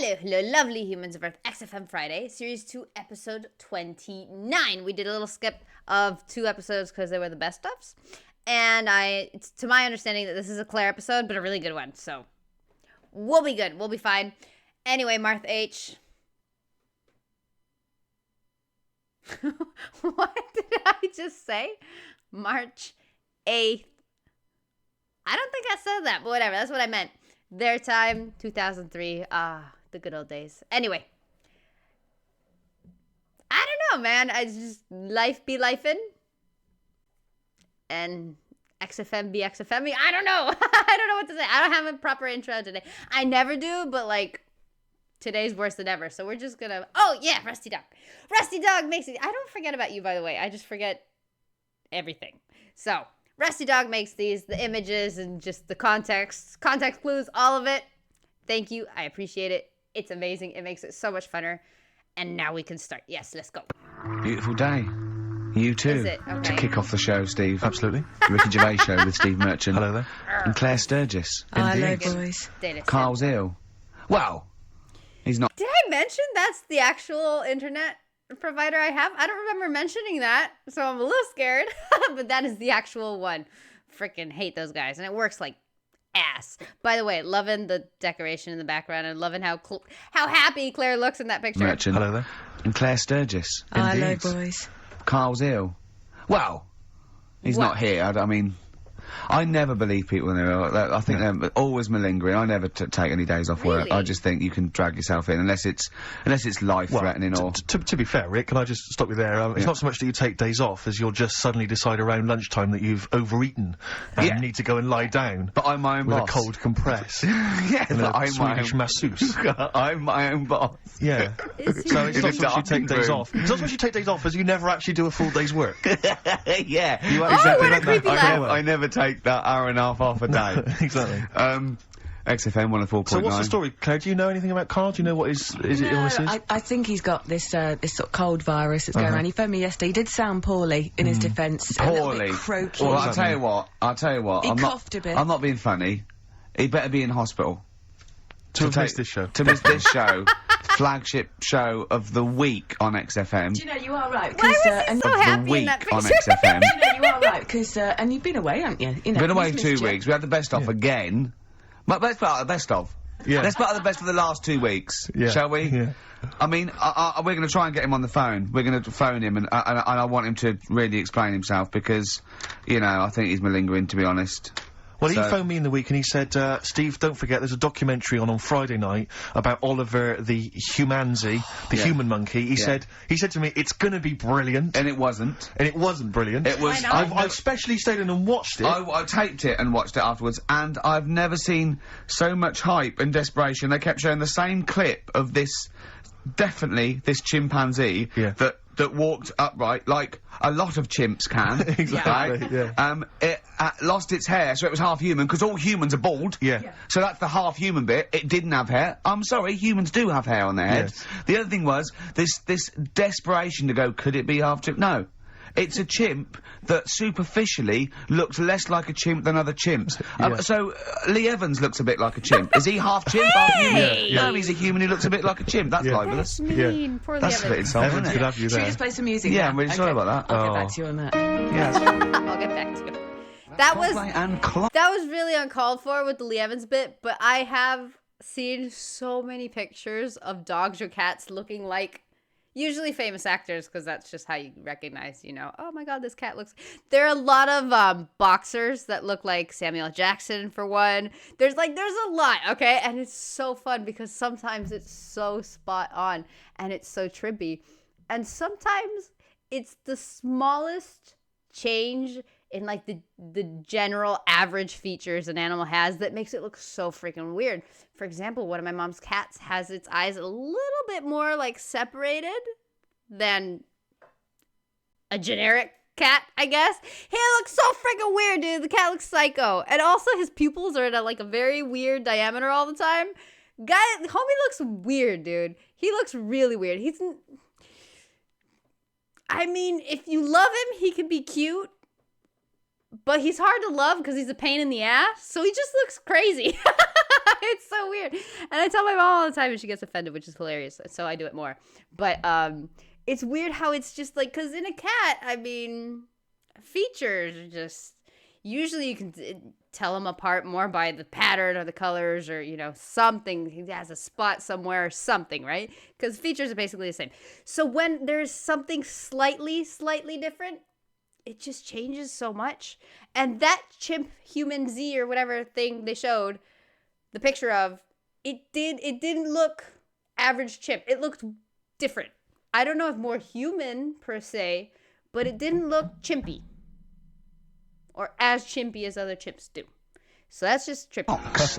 Hello, lovely humans of Earth. XFM Friday, Series 2, Episode 29. We did a little skip of 2 episodes because they were the best ofs. And it's to my understanding that this is a Claire episode, but a really good one. So we'll be good. We'll be fine. Anyway, Martha H. What did I just say? March 8th. I don't think I said that, but whatever. That's what I meant. Their time, 2003. The good old days. Anyway. I don't know, man. I just, life be lifing. And XFM be XFM. I don't know. I don't know what to say. I don't have a proper intro today. I never do, but like, today's worse than ever. So we're just gonna, oh yeah, Rusty Dog. Rusty Dog makes it. I don't forget about you, by the way. I just forget everything. So, Rusty Dog makes these, the images and just the context clues, all of it. Thank you. I appreciate it. It's amazing. It makes it so much funner. And now we can start. Yes, let's go. Beautiful day. You too. Is it? Okay. To kick off the show, Steve. Absolutely. The Ricky Gervais show with Steve Merchant. Hello there. And Claire Sturgis. Hello, boys. Carl's ill. Well, he's not. Did I mention that's the actual internet provider I have? I don't remember mentioning that, so I'm a little scared. But that is the actual one. Freaking hate those guys. And it works like ass. By the way, loving the decoration in the background and loving how happy Claire looks in that picture. Merchant. Hello there. And Claire Sturgis. Hello, boys. Carl's ill. Well, he's not here. I mean, I never believe people when they're ill. I think they're always malingering. I never take any days off work. Really? I just think you can drag yourself in unless it's life-threatening or... To be fair, Rick, can I just stop you there? It's not so much that you take days off as you'll just suddenly decide around lunchtime that you've overeaten and you need to go and lie down. But I'm my own with boss. a cold compress. Yeah, and but a I'm my Swedish masseuse. I'm my own boss. Yeah. So it's not so much you take days off. It's not so much you take days off as you never actually do a full day's work. Yeah. You exactly what a creepy laugh. I never take that hour and a half off a day. Exactly. XFM 104.9. So what's the story, Claire? Do you know anything about Karl? Do you know what his illness is? I think he's got this sort of cold virus that's going around. He phoned me yesterday. He did sound poorly in his defence. A little bit croaky. Well, I'll tell you what. He coughed a bit. I'm not being funny. He better be in hospital. To miss this show. To miss this show. Flagship show of the week on XFM. Do you know, you are right. Why was he so happy in that picture? On XFM. Do you know, you are right, because, and you've been away, haven't you? You know, Been away he's 2 missed you. weeks. We had the best of again. But let's put out the best of. Yeah. Let's put out the best of the last 2 weeks. Yeah. Shall we? Yeah. I mean, we're going to try and get him on the phone. We're going to phone him and I want him to really explain himself because, you know, I think he's malingering, to be honest. Well, he phoned me in the week and he said, Steve, don't forget, there's a documentary on Friday night about Oliver the Humanzee, the human monkey. He said to me, it's gonna be brilliant. And it wasn't. And it wasn't brilliant. It was. I've specially stayed in and watched it. I taped it and watched it afterwards, and I've never seen so much hype and desperation. They kept showing the same clip of this chimpanzee that walked upright like a lot of chimps can. Exactly, yeah. It lost its hair, so it was half human, because all humans are bald. Yeah. So that's the half human bit. It didn't have hair. I'm sorry, humans do have hair on their heads. Yes. The other thing was, this desperation to go, could it be half chimp? No. It's a chimp that superficially looks less like a chimp than other chimps. So, Lee Evans looks a bit like a chimp. Is he half chimp, half human? No, he's a human who looks a bit like a chimp. That's libelous. Mean. Poor That's a bit Evans. insulting, Evans isn't could it? have you Should we there. just play some music Yeah, now? I'm really sorry about that. I'll get back to you on that. Yes. I'll get back to it. That was really uncalled for with the Lee Evans bit, but I have seen so many pictures of dogs or cats looking like usually famous actors, because that's just how you recognize, you know, oh my god, this cat looks... There are a lot of boxers that look like Samuel Jackson, for one. There's a lot, okay? And it's so fun because sometimes it's so spot on and it's so trippy. And sometimes it's the smallest change in, like, the general average features an animal has that makes it look so freaking weird. For example, one of my mom's cats has its eyes a little bit more, like, separated than a generic cat, I guess. He looks so freaking weird, dude. The cat looks psycho. And also his pupils are at, like, a very weird diameter all the time. Homie looks weird, dude. He looks really weird. I mean, if you love him, he can be cute. But he's hard to love because he's a pain in the ass. So he just looks crazy. It's so weird. And I tell my mom all the time and she gets offended, which is hilarious. So I do it more. But it's weird how it's just like, because in a cat, I mean, features are just, usually you can tell them apart more by the pattern or the colors or, you know, something. He has a spot somewhere or something, right? Because features are basically the same. So when there's something slightly different, it just changes so much. And that chimp Humanzee or whatever thing they showed the picture of, it didn't look average chimp. It looked different. I don't know if more human per se, but it didn't look chimpy. Or as chimpy as other chimps do. So that's just trippy.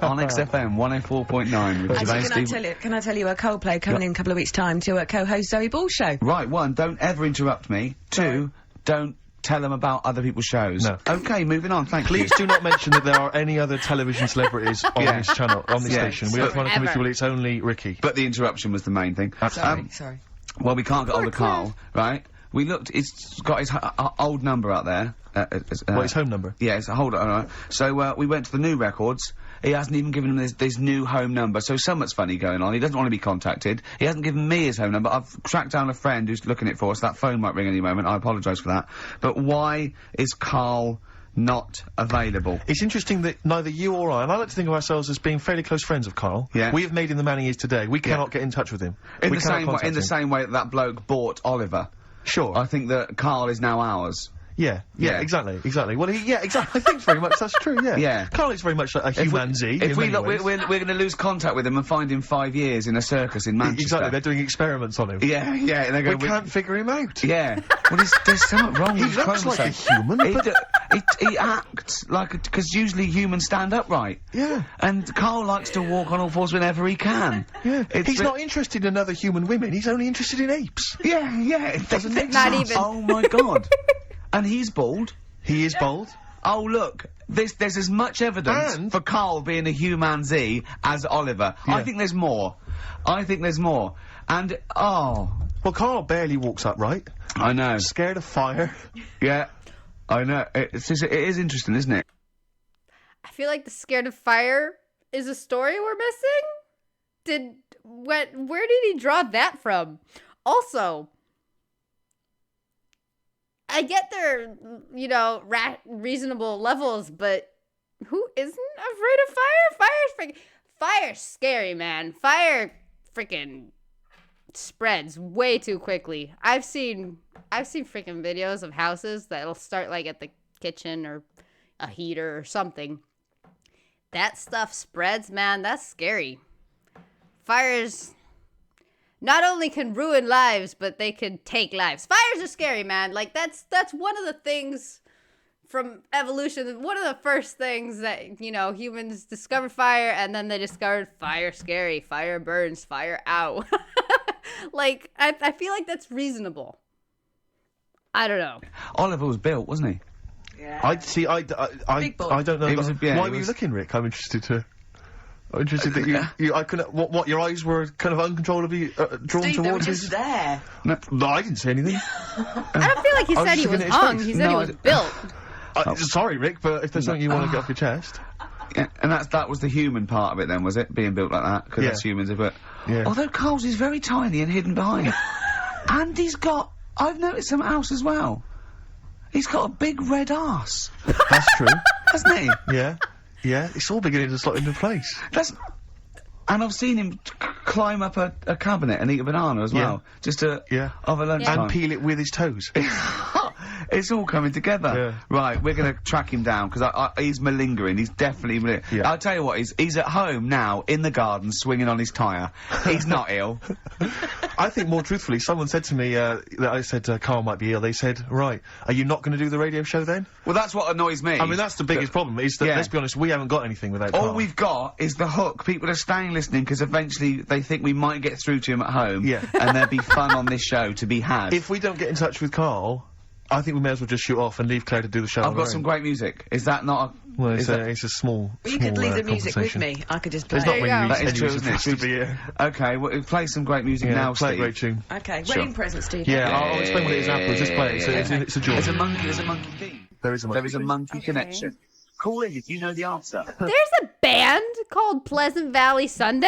On XFM 104.9 with Gervais. Actually, can I tell you a Coldplay coming in a couple of weeks' time to co-host Zoe Ball's show? Right, 1, don't ever interrupt me. 2, don't tell them about other people's shows. No. Okay, moving on, thank you. Please do not mention that there are any other television celebrities on this channel, on this station. We have to convince people it's only Ricky. But the interruption was the main thing. Sorry. Well, we can't get hold of Karl, right? We looked, it's got his old number out there. His home number? Yeah, it's a hold on. Right. So, we went to the new records. He hasn't even given him this new home number, so something's funny going on. He doesn't want to be contacted. He hasn't given me his home number. I've tracked down a friend who's looking it for us. That phone might ring any moment. I apologise for that. But why is Karl not available? It's interesting that neither you or I, and I like to think of ourselves as being fairly close friends of Karl. Yeah. We have made him the man he is today. We cannot get in touch with him. In the same way that bloke bought Oliver. Sure. I think that Karl is now ours. Yeah, exactly. Well, exactly. I think very much that's true, yeah. Yeah. Karl is very much like a Humanzee. If we look, we're going to lose contact with him and find him 5 years in a circus in Manchester. Exactly, they're doing experiments on him. Yeah, and they're going, we can't figure him out. Yeah. Well, there's something wrong with his looks like a human, he acts like because usually humans stand upright. Yeah. And Karl likes to walk on all fours whenever he can. Yeah. He's not interested in other human women, he's only interested in apes. Yeah. It doesn't make not sense. even. Oh my god. And he's bald. He is bald. Oh, look. There's as much evidence for Karl being a Humanzee as Oliver. Yeah. I think there's more. And, Well, Karl barely walks upright. I know. Scared of fire. Yeah. I know. It is interesting, isn't it? I feel like the scared of fire is a story we're missing. Where did he draw that from? Also, I get their, you know, reasonable levels, but who isn't afraid of fire? Fire's scary, man. Fire freaking spreads way too quickly. I've seen freaking videos of houses that'll start like at the kitchen or a heater or something. That stuff spreads, man. That's scary. Fires not only can ruin lives, but they can take lives. Fires are scary, man. Like, that's one of the things from evolution. One of the first things that, you know, humans discovered fire, and then they discovered fire scary. Fire burns, fire ow. Like, I feel like that's reasonable. I don't know. Oliver was built, wasn't he? Yeah. I don't know. Why were you looking, Rick? I'm interested that what your eyes were kind of uncontrollably drawn Steve, towards they were his... just there. No, I didn't say anything. I don't feel like he said he was hung. He said he was built. Sorry, Rick, but if there's something you want to get off your chest... Yeah, and that was the human part of it then, was it? Being built like that? Because that's humans, but... Yeah. Although Karl's is very tiny and hidden behind. And he's got... I've noticed something else as well. He's got a big red arse. That's true. Hasn't he? Yeah. Yeah, it's all beginning to slot into place. And I've seen him climb up a cabinet and eat a banana as well. Just to... Over lunchtime. And peel it with his toes. It's all coming together. Yeah. Right, we're going to track him down, because he's malingering. He's definitely malingering. Yeah. I'll tell you what, he's at home now, in the garden, swinging on his tyre. He's not ill. I think, more truthfully, someone said to me, that I said Karl might be ill. They said, right, are you not going to do the radio show then? Well, that's what annoys me. I mean, that's the biggest problem, is that, let's be honest, we haven't got anything without Karl. All we've got is the hook. People are staying listening, because eventually they think we might get through to him at home. Yeah. And there'll be fun on this show to be had. If we don't get in touch with Karl... I think we may as well just shoot off and leave Claire to do the show. I've got some great music. Is that not a... Well, it's a small You could leave the music with me. I could just play There's not many That is true, reasons isn't for us to be here. Okay, well, play some great music now, play Steve. a great tune. Okay, Sure. wedding present, Steve. Yeah, I'll explain what it is afterwards. Just play it. It's a joy. There's a monkey theme. There is a monkey. There is a monkey connection. Call in if you know the answer. There's a band called Pleasant Valley Sunday?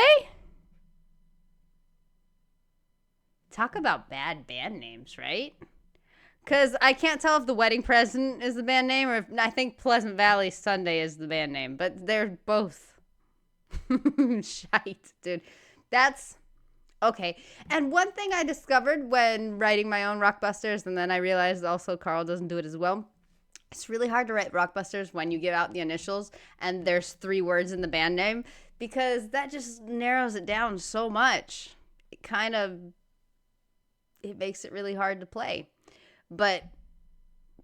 Talk about bad band names, right? Because I can't tell if The Wedding Present is the band name or if I think Pleasant Valley Sunday is the band name, but they're both shite, dude. That's okay. And one thing I discovered when writing my own Rockbusters, and then I realized also Karl doesn't do it as well. It's really hard to write Rockbusters when you give out the initials and there's 3 words in the band name, because that just narrows it down so much. It makes it really hard to play. But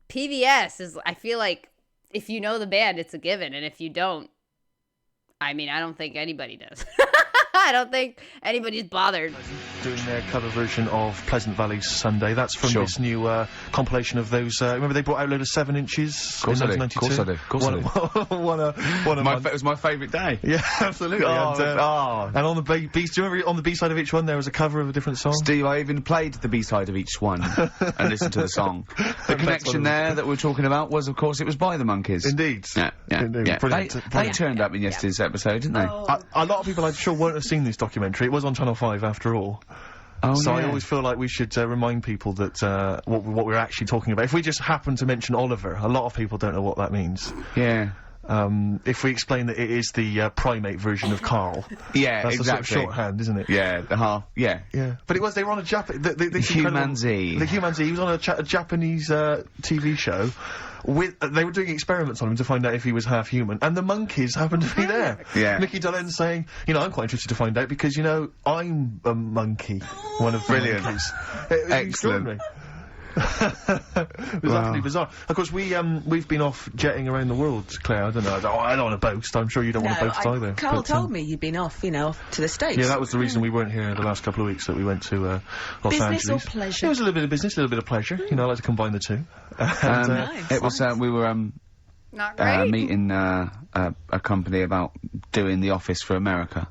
PVS is, I feel like, if you know the band, it's a given. And if you don't, I mean, I don't think anybody does. I don't think anybody's bothered. Doing their cover version of Pleasant Valley Sunday. That's from this new compilation of those. Remember they brought out a load of 7 inches in 1992? Of course I do. It was my favourite day. Yeah, absolutely. And on the do you remember on the B-side of each one there was a cover of a different song? Steve, I even played the B-side of each one and listened to the song. The connection there that we're talking about was, of course, it was by the Monkeys. Indeed. Yeah. Brilliant. They turned up in yesterday's episode, didn't they? A lot of people, I'm sure, won't have seen this documentary. It was on Channel 5 after all. So I always feel like we should remind people that what we're actually talking about. If we just happen to mention Oliver, a lot of people don't know what that means. Yeah. If we explain that it is the primate version of Karl. Yeah, that's exactly. the sort of shorthand, isn't it? Yeah, the half. Yeah. Yeah. But they were on a the Humanzee. The Humanzee. He was on a Japanese TV show. They were doing experiments on him to find out if he was half human, and the monkeys happened to be there. Yeah. Nicky Dolenz saying, I'm quite interested to find out because, I'm a monkey. One of the monkeys. Excellent. It was utterly bizarre. Of course, we've been off jetting around the world, Claire. I don't know. I don't want to boast. I'm sure you don't want to boast either. Karl told me you'd been off, off to the States. Yeah, that was the reason we weren't here the last couple of weeks, that we went to Los Angeles. Business or pleasure? It was a little bit of business, a little bit of pleasure. I like to combine the two. Nice. It was, we were, not great. Meeting, a company about doing The Office for America.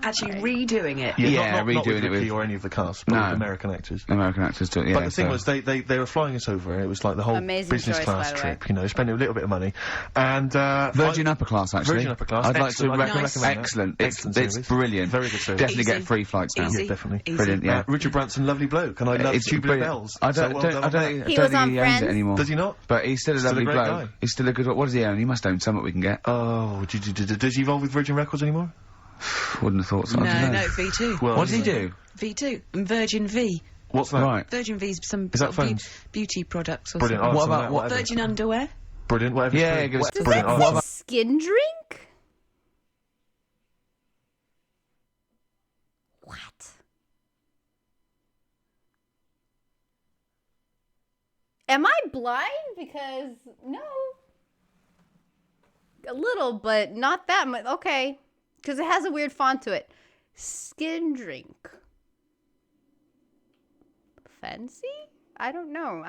Actually redoing it. Yeah, redoing not with it with or any of the cast, but with American actors. American actors do it, yeah. But the thing was, they were flying us over, and it was like the whole business class trip, spending a little bit of money. And, Virgin Upper Class, actually. Virgin Upper Class. I'd like to recommend that. Excellent. It's brilliant. Very good service. Definitely get free flights now. Yeah, definitely. Easy. Brilliant, yeah. Richard Branson, lovely bloke, and I love Tubular Bells. I don't think he owns it anymore. Does he not? But he's still a lovely bloke. He's still a good one. What does he own? He must own something we can get. Oh, does he involve with Virgin Records anymore? Wouldn't have thought so. No, V2. Well, what does he do? V2 and Virgin V. What's that? Right. Virgin V's some Is that beauty products or brilliant. something. What about Virgin underwear? Brilliant. Whatever. Yeah, give us brilliant. What about skin drink? What? Am I blind? Because no. A little, but not that much. Okay. Because it has a weird font to it. Skin drink. Fancy? I don't know.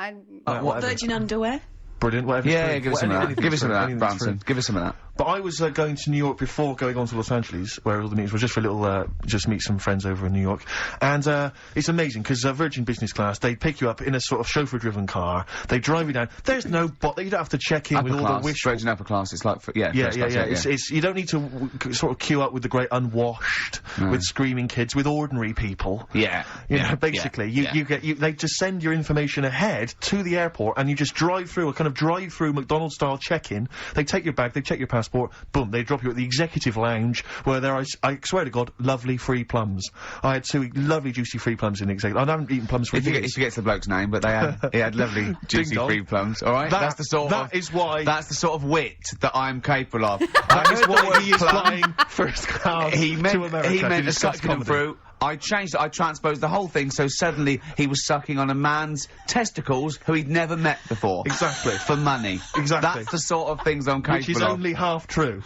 What Virgin underwear? Brilliant. Whatever. Yeah, give us some of that. Give us some of that, Branson. Give us some of that. But I was going to New York before going on to Los Angeles, where all the meetings were, just for a little, just meet some friends over in New York. And it's amazing, because Virgin Business Class, they pick you up in a sort of chauffeur-driven car, they drive you down, there's no you don't have to check in with all the wishful... Virgin Upper Class, it's like, Yeah. You don't need to sort of queue up with the great unwashed, with screaming kids, with ordinary people. Yeah. Basically, they just send your information ahead to the airport, and you just drive through, a kind of drive-through McDonald's-style check-in, they take your bag, they check your passport, boom, they drop you at the executive lounge, where there are, I swear to God, lovely free plums. I had 2 lovely juicy free plums in the executive. I haven't eaten plums for years. He forgets the bloke's name, but he had lovely juicy free plums, alright? That's the sort of wit that I'm capable of. That is why he is flying first class to America. He meant sucking them through. I changed it, I transposed the whole thing, so suddenly he was sucking on a man's testicles who he'd never met before. Exactly. For money. Exactly. That's the sort of things I'm capable of. Which is only half true.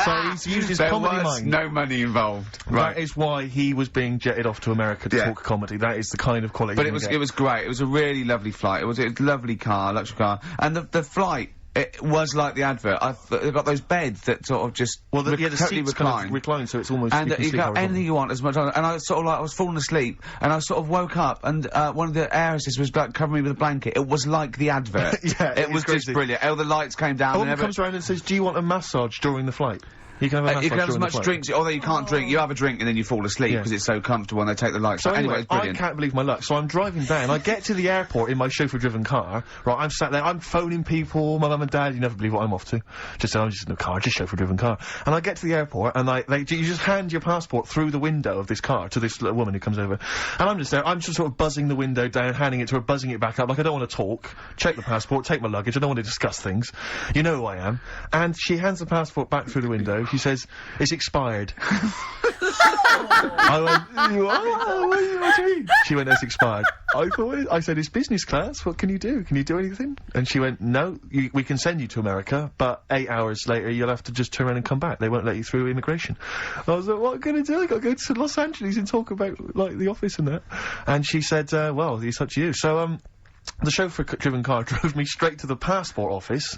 So he's used his comedy mind. No money involved. Right. That is why he was being jetted off to America to talk comedy. That is the kind of quality. But it was great. It was a really lovely flight. It was a lovely car, luxury car, and the flight it was like the advert. They've got those beds that sort of just the totally seats recline. kind of recline, so it's almost And you sleep got anything you want as much. And I sort of like I was falling asleep, and I sort of woke up, and one of the heiresses was like covering me with a blanket. It was like the advert. Yeah, it was just brilliant. All the lights came down. A woman comes around and says, "Do you want a massage during the flight?" You can have a massage you can have as during the much flight. drinks, although you can't drink. You have a drink and then you fall asleep because it's so comfortable and they take the lights. So out. Anyway, it's I brilliant. can't believe my luck. So I'm driving down. I get to the airport in my chauffeur-driven car. Right, I'm sat there. I'm phoning people. My mum and dad. You never believe what I'm off to. I'm just in a car, just chauffeur-driven car. And I get to the airport, and you just hand your passport through the window of this car to this little woman who comes over. And I'm just there. I'm just sort of buzzing the window down, handing it to her, buzzing it back up. Like I don't want to talk. Check the passport. Take my luggage. I don't want to discuss things. You know who I am. And she hands the passport back through the window. She says, "It's expired." I went, what do you mean? She went, "It's expired." I said, "It's business class. What can you do? Can you do anything?" And she went, "No, we can send you to America, but 8 hours later you'll have to just turn around and come back. They won't let you through immigration." I was like, "What am I going to do? I got to go to Los Angeles and talk about, like, the office and that." And she said, "Well, it's up to you." So, the chauffeur-driven car drove me straight to the passport office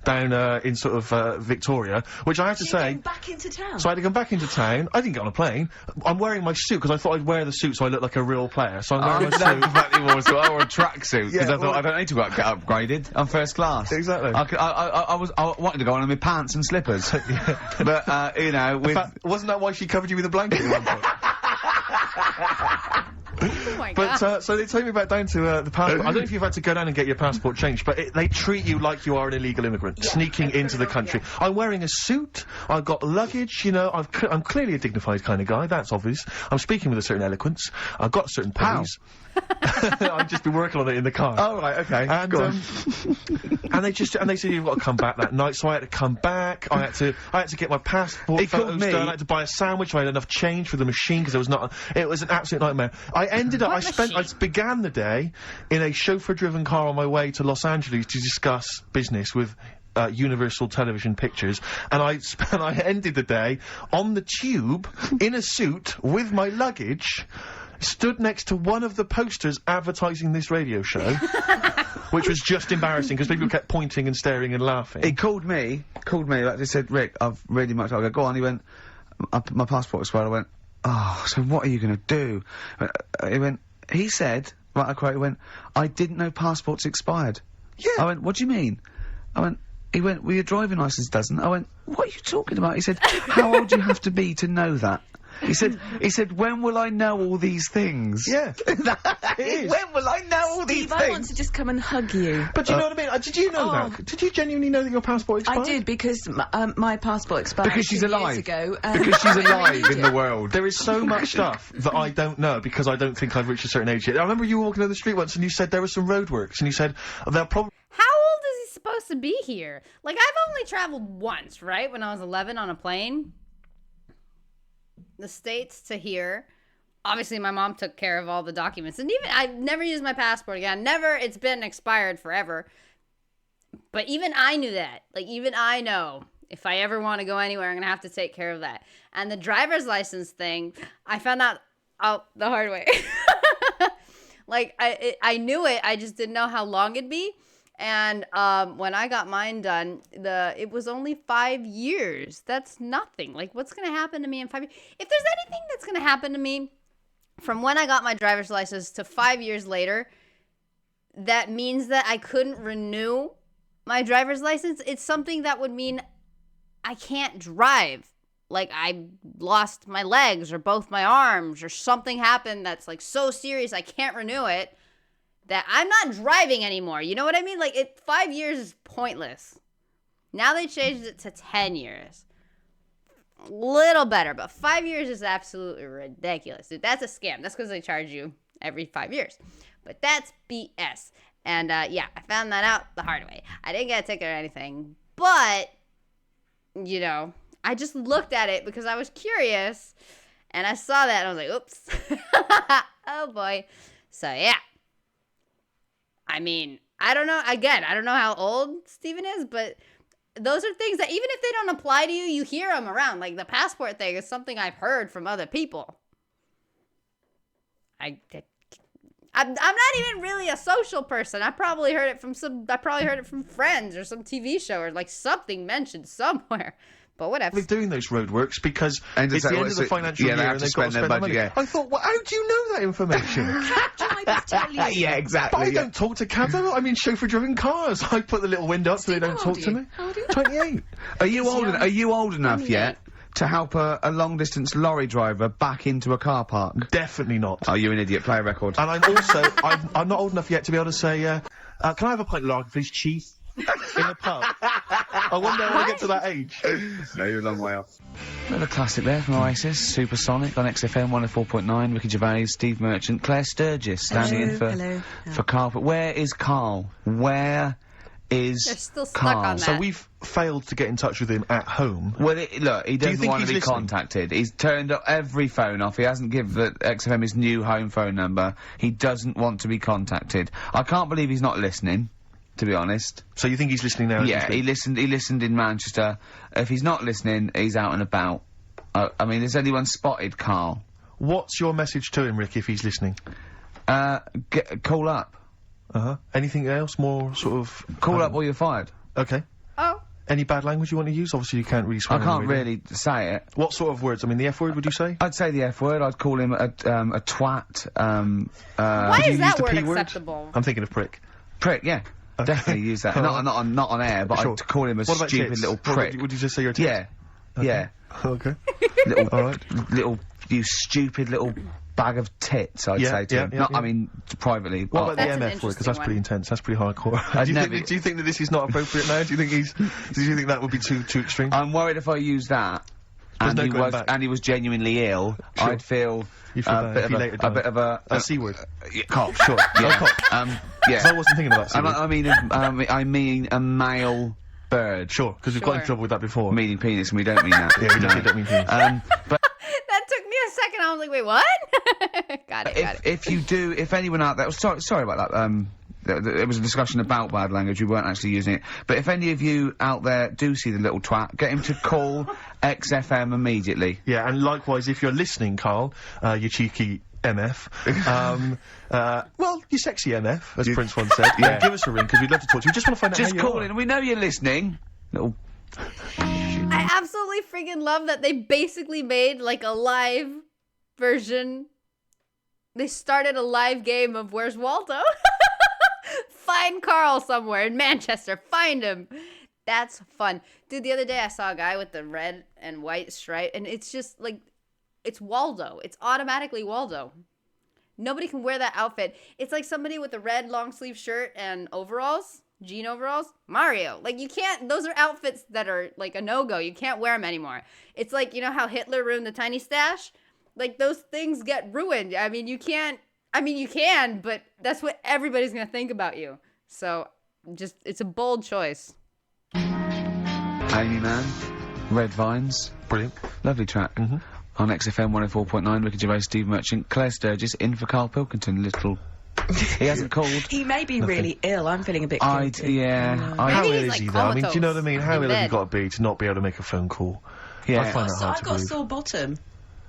down in sort of Victoria, which I have to say. Back into town. So I had to come back into town. I didn't get on a plane. I'm wearing my suit because I thought I'd wear the suit so I look like a real player. So I'm wearing my suit. Exactly what I wore a tracksuit because Yeah, I thought I don't need to get upgraded. I'm first class. Exactly. I wanted to go on in my pants and slippers, but you know, In fact, wasn't that why she covered you with a blanket at one point? Oh my God. But, so they take me back down to, the passport. I don't know if you've had to go down and get your passport changed, but they treat you like you are an illegal immigrant, sneaking into the country. I'm wearing a suit, I've got luggage, you know, I'm clearly a dignified kind of guy, that's obvious. I'm speaking with a certain eloquence, I've got certain pennies. I've just been working on it in the car. Oh, right, okay. And, Go on. and they said you've got to come back that night, so I had to come back, I had to get my passport photos done, I had to buy a sandwich, I had enough change for the machine, because it was an absolute nightmare. I began the day in a chauffeur-driven car on my way to Los Angeles to discuss business with Universal Television Pictures, and I ended the day on the tube in a suit with my luggage, stood next to one of the posters advertising this radio show, which was just embarrassing because people kept pointing and staring and laughing. He called me, like they said, "Rick, I've really much." I go, "Go on." He went, "My passport expired." I went, "Oh, so what are you going to do?" He said, right, I quote, he went, "I didn't know passports expired." Yeah. I went, "What do you mean?" He went, "Well, your driving licence doesn't." I went, "What are you talking about?" He said, "How old do you have to be to know that?" He said, "When will I know all these things?" Yeah. It is. When will I know all these Steve, things? I want to just come and hug you. But do you know what I mean? Did you know that? Did you genuinely know that your passport expired? I did, because my passport expired Because she's 2 years alive. ago. Because she's alive in the it. world. There is so much stuff that I don't know because I don't think I've reached a certain age yet. I remember you walking down the street once and you said there were some roadworks and you said they'll probably... How old is he supposed to be here? Like, I've only traveled once, right? When I was 11 on a plane. The States to here. Obviously, my mom took care of all the documents. And even, I've never used my passport again. Never, it's been expired forever. But even I knew that. Like, even I know, if I ever want to go anywhere, I'm going to have to take care of that. And the driver's license thing, I found out the hard way. Like, I knew it, I just didn't know how long it'd be. And when I got mine done, it was only 5 years. That's nothing. Like, what's going to happen to me in 5 years? If there's anything that's going to happen to me from when I got my driver's license to 5 years later, that means that I couldn't renew my driver's license. It's something that would mean I can't drive. Like, I lost my legs or both my arms or something happened that's, like, so serious I can't renew it. That I'm not driving anymore. You know what I mean? Like, 5 years is pointless. Now they changed it to 10 years. Little better, but 5 years is absolutely ridiculous. Dude, that's a scam. That's because they charge you every 5 years. But that's BS. And, yeah, I found that out the hard way. I didn't get a ticket or anything. But, you know, I just looked at it because I was curious. And I saw that and I was like, oops. Oh, boy. So, yeah. I mean, I don't know. Again, I don't know how old Steven is, but those are things that even if they don't apply to you, you hear them around. Like, the passport thing is something I've heard from other people. I'm not even really a social person. I probably heard it from friends or some TV show or like something mentioned somewhere. But whatever. They're doing those roadworks because it's the end of the financial year and they've got to spend their money. I thought, well, how do you know that information? I just tell you. Yeah, exactly. But I don't talk to cabs. I mean, chauffeur-driven cars. I put the little window up so they don't talk to me. How old are you? 28. Are you old enough yet to help a long-distance lorry driver back into a car park? Definitely not. Oh, you're an idiot. Play a record. And I'm also, I'm not old enough yet to be able to say, can I have a pint of lager, please, chief? In a pub. I wonder when I get to that age. No, you're a long way off. Another classic there from Oasis, Supersonic on XFM 104.9, Ricky Gervais, Steve Merchant, Claire Sturgis standing in for Karl. But where is Karl? Where is They're still stuck Karl? on that. So we've failed to get in touch with him at home. Well, look, he doesn't want to be listening? contacted. He's turned up every phone off. He hasn't given the XFM his new home phone number. He doesn't want to be contacted. I can't believe he's not listening, to be honest. So you think he's listening now? Yeah, he listened in Manchester. If he's not listening, he's out and about. I mean, has anyone spotted Karl? What's your message to him, Rick, if he's listening? Call up. Anything else more sort of... Call up or you're fired. Okay. Oh. Any bad language you want to use? Obviously you can't really swear. I can't really say it. What sort of words? I mean, the F word, would you say? I'd say the F word. I'd call him a twat. Why is that the word P word? acceptable? I'm thinking of prick. Prick, yeah. Definitely use that. Not on air, but Sure. I'd call him a What about stupid tits? little prick. Would you just say you're a tit? Yeah. Okay. Yeah. Okay. Little, you stupid little bag of tits, I'd say to him. I mean, privately. What about That's the an MF word? Because that's interesting pretty one. intense. That's pretty hardcore. Do you think that this is not appropriate now? Do you think do you think that would be too extreme? I'm worried if I use that, There's and no he going was back. and he was genuinely ill, Sure. I'd feel You feel bad if he later died. a bit of a C word. cock, sure. Yeah. Cock. Yeah. So I wasn't thinking about that. I mean a male bird. Sure, because we've got in trouble with that before. Meaning penis, and we don't mean that. Yeah, we don't mean penis. But That took me a second. I was like, wait, what? got it. if anyone out there, sorry about that. There was a discussion about bad language. We weren't actually using it. But if any of you out there do see the little twat, get him to call XFM immediately. Yeah, and likewise, if you're listening, Karl, you cheeky MF, well, you sexy MF, as Prince once said. Yeah. Give us a ring, because we'd love to talk to you. We just want to find out Just how you call are. in. We know you're listening. Little. I absolutely freaking love that they basically made like a live version. They started a live game of Where's Waldo? Find Karl somewhere in Manchester. Find him. That's fun. Dude, the other day I saw a guy with the red and white stripe, and it's just like, it's Waldo. It's automatically Waldo. Nobody can wear that outfit. It's like somebody with a red long sleeve shirt and overalls. Jean overalls, Mario. Like, you can't, those are outfits that are like a no-go. You can't wear them anymore. It's like, you know how Hitler ruined the tiny stash? Like, those things get ruined. I mean, you can, but that's what everybody's gonna think about you. So, just, it's a bold choice. Amy Mann, Red Vines. Brilliant. Lovely track. On XFM 104.9, Ricky Gervais, Steve Merchant, Claire Sturgis, in for Karl Pilkington, little... He hasn't called. He may be really ill. I'm feeling a bit guilty. How Maybe ill he's, is he, like, though? I mean, do you know what I mean? How in ill have you bed. got to be to not be able to make a phone call? Yeah. I find that hard I to got a believe. sore bottom,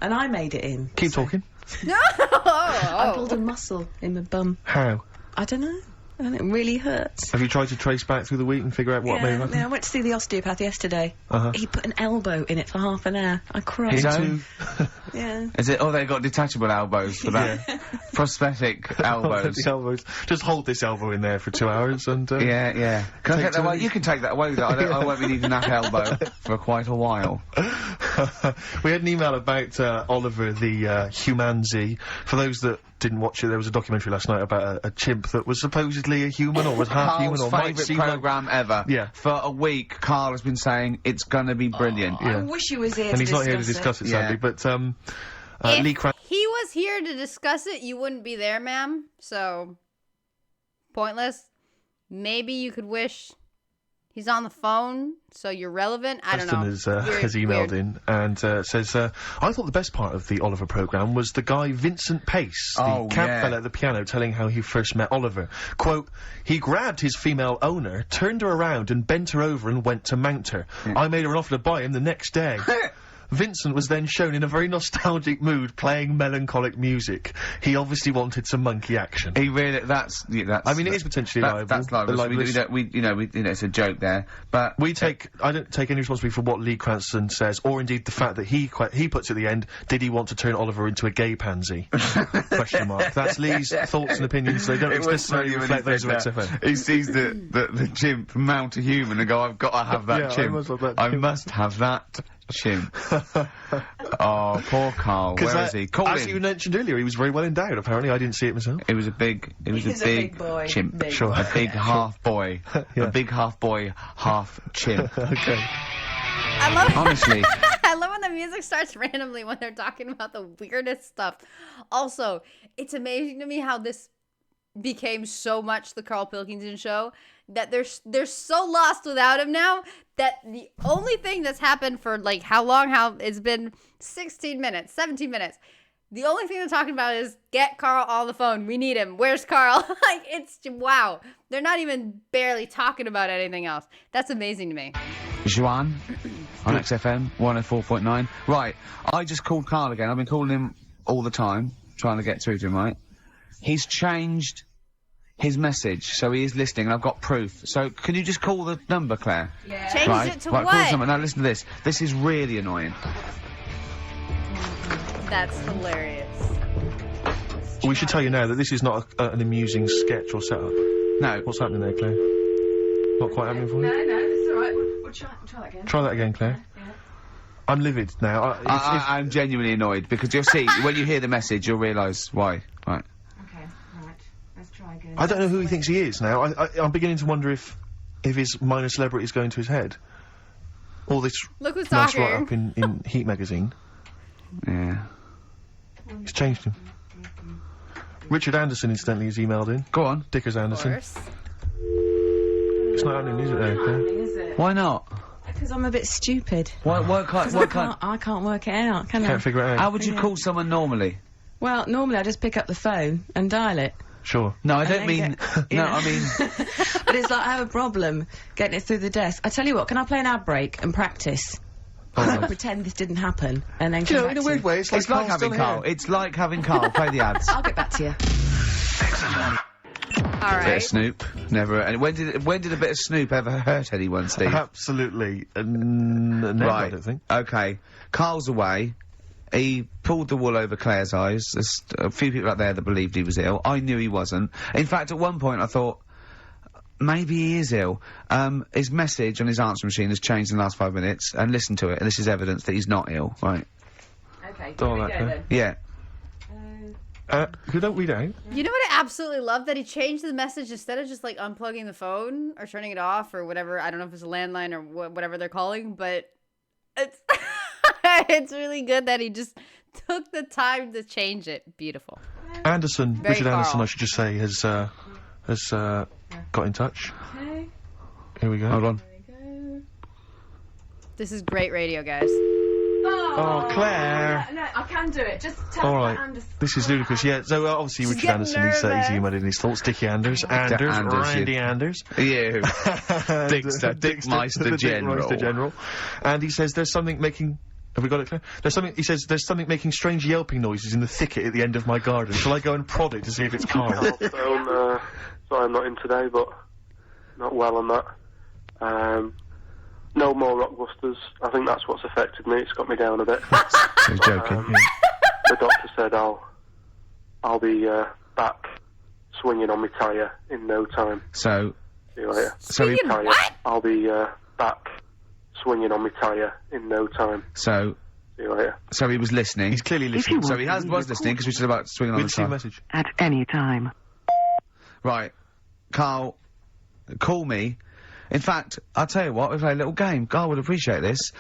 and I made it in. Keep talking. No! I pulled a muscle in my bum. How? I don't know. And it really hurts. Have you tried to trace back through the week and figure out what may have happened? I went to see the osteopath yesterday. He put an elbow in it for half an hour. I cried. His own? Yeah. Is it? Oh, they got detachable elbows for that. Prosthetic elbows. The elbows. Just hold this elbow in there for 2 hours and... Yeah. Can I take that away? You can take that away, though. I won't be needing that elbow for quite a while. We had an email about Oliver the Humanzee. For those that didn't watch it, there was a documentary last night about a chimp that was supposedly a human or was half human or might favourite seem programme ever. Yeah. For a week, Karl has been saying it's gonna be brilliant. Yeah. I wish he was here and he's not here to discuss it, sadly. Yeah. But Lee If he was here to discuss it, you wouldn't be there, ma'am. So, pointless. Maybe you could wish he's on the phone, so you're relevant. I don't know. has emailed in and says, I thought the best part of the Oliver programme was the guy Vincent Pace, the camp fella at the piano, telling how he first met Oliver. Quote, he grabbed his female owner, turned her around and bent her over and went to mount her. I made her an offer to buy him the next day. Vincent was then shown in a very nostalgic mood playing melancholic music. He obviously wanted some monkey action. He really, that's, I mean, it is potentially liable. That's liable. We, it's a joke there, but... I don't take any responsibility for what Lee Cranston says, or indeed the fact that he puts at the end, did he want to turn Oliver into a gay pansy? Question mark. That's Lee's thoughts and opinions, they don't necessarily reflect those of XFM. He sees the chimp mount a human and go, I've got to have that chimp. I must have that chimp. Oh, poor Karl. Where is he? As you mentioned earlier, he was very well endowed, apparently. I didn't see it myself. It was a big boy. chimp. Big sure. boy. A big half boy. Yeah. A big half boy, half chimp. Okay. I love Honestly. I love when the music starts randomly when they're talking about the weirdest stuff. Also, it's amazing to me how this became so much the Carl Pilkington show that they're so lost without him now that the only thing that's happened for like how it's been 16 minutes, 17 minutes. The only thing they're talking about is get Karl on the phone. We need him. Where's Karl? Like, it's wow. They're not even barely talking about anything else. That's amazing to me. Juan on XFM 104.9. Right, I just called Karl again. I've been calling him all the time, trying to get through to him, right? He's changed his message, so he is listening, and I've got proof. So, can you just call the number, Claire? Yeah. Change it to what? Call the number. Now, listen to this. This is really annoying. That's hilarious. We should tell you now that this is not an amusing sketch or setup. No. What's happening there, Claire? Not quite happening for you? No, it's alright. We'll try that again. Try that again, Claire. Yeah. I'm livid now. I'm genuinely annoyed, because you'll see, when you hear the message, you'll realise why. Right. Okay, right. Let's try again. I don't know who he thinks he is now. I'm beginning to wonder if his minor celebrity is going to his head. All this Look who's nice talking. write-up in Heat magazine. Yeah. It's changed him. Richard Anderson, incidentally, has emailed in. Go on. Dickers Of Anderson. course. It's not happening, is it, there, Claire? Is it? Why not? Because I'm a bit stupid. Why can't... I can't work it out, can I? Can't figure it out. How would you call someone normally? Well, normally I just pick up the phone and dial it. Sure. No, I And don't then mean... you No, know. I mean... But it's like I have a problem getting it through the desk. I tell you what, can I play an ad break and practice? Alright. Pretend this didn't happen and then Do you come know, back in a to weird you. way, it's It's like having Karl. It's like having Karl. Play the ads. I'll get back to you. All Bit right. of Snoop. Never... And when did a bit of Snoop ever hurt anyone, Steve? Absolutely. Never, I don't think. Okay. Karl's away. He pulled the wool over Claire's eyes. There's a few people out there that believed he was ill. I knew he wasn't. In fact, at one point I thought, maybe he is ill. His message on his answer machine has changed in the last 5 minutes, and listen to it, and this is evidence that he's not ill. Right. Okay, Don't here we like go that. then. Yeah. Who don't read out? You know what I absolutely love? That he changed the message instead of just like unplugging the phone or turning it off or whatever. I don't know if it's a landline or whatever they're calling, but it's it's really good that he just took the time to change it. Beautiful. Anderson, Very Richard Anderson, Karl. I should just say, has got in touch. Okay, Here we go. Hold on. here we go. This is great radio, guys. Oh, Claire. No, I can do it. Just tell All me right. about Anderson. This is ludicrous. Yeah, so obviously She's Richard getting Anderson, he's nervous. emailed in his thoughts. Dickie Anders, Anders, Randy you- Anders. You. And, Dickster, the Dickmeister General. Dickmeister General. And he says there's something making... Have we got it, Claire? He says there's something making strange yelping noises in the thicket at the end of my garden. Shall I go and prod it to see if it's Karl? Sorry, I'm not in today, but not well on that. No more Rockbusters. I think that's what's affected me. It's got me down a bit. He's joking. The doctor said I'll be back swinging on my tyre in no time. So... See you later. So he... Swinging what? I'll be back swinging on my tyre in no time. So... See you later. So he was listening. He's clearly listening. So he was listening, because we said about swinging on We'll the see the side. message. At any time. Right. Karl, call me. In fact, I'll tell you what, we'll play a little game. Karl would appreciate this.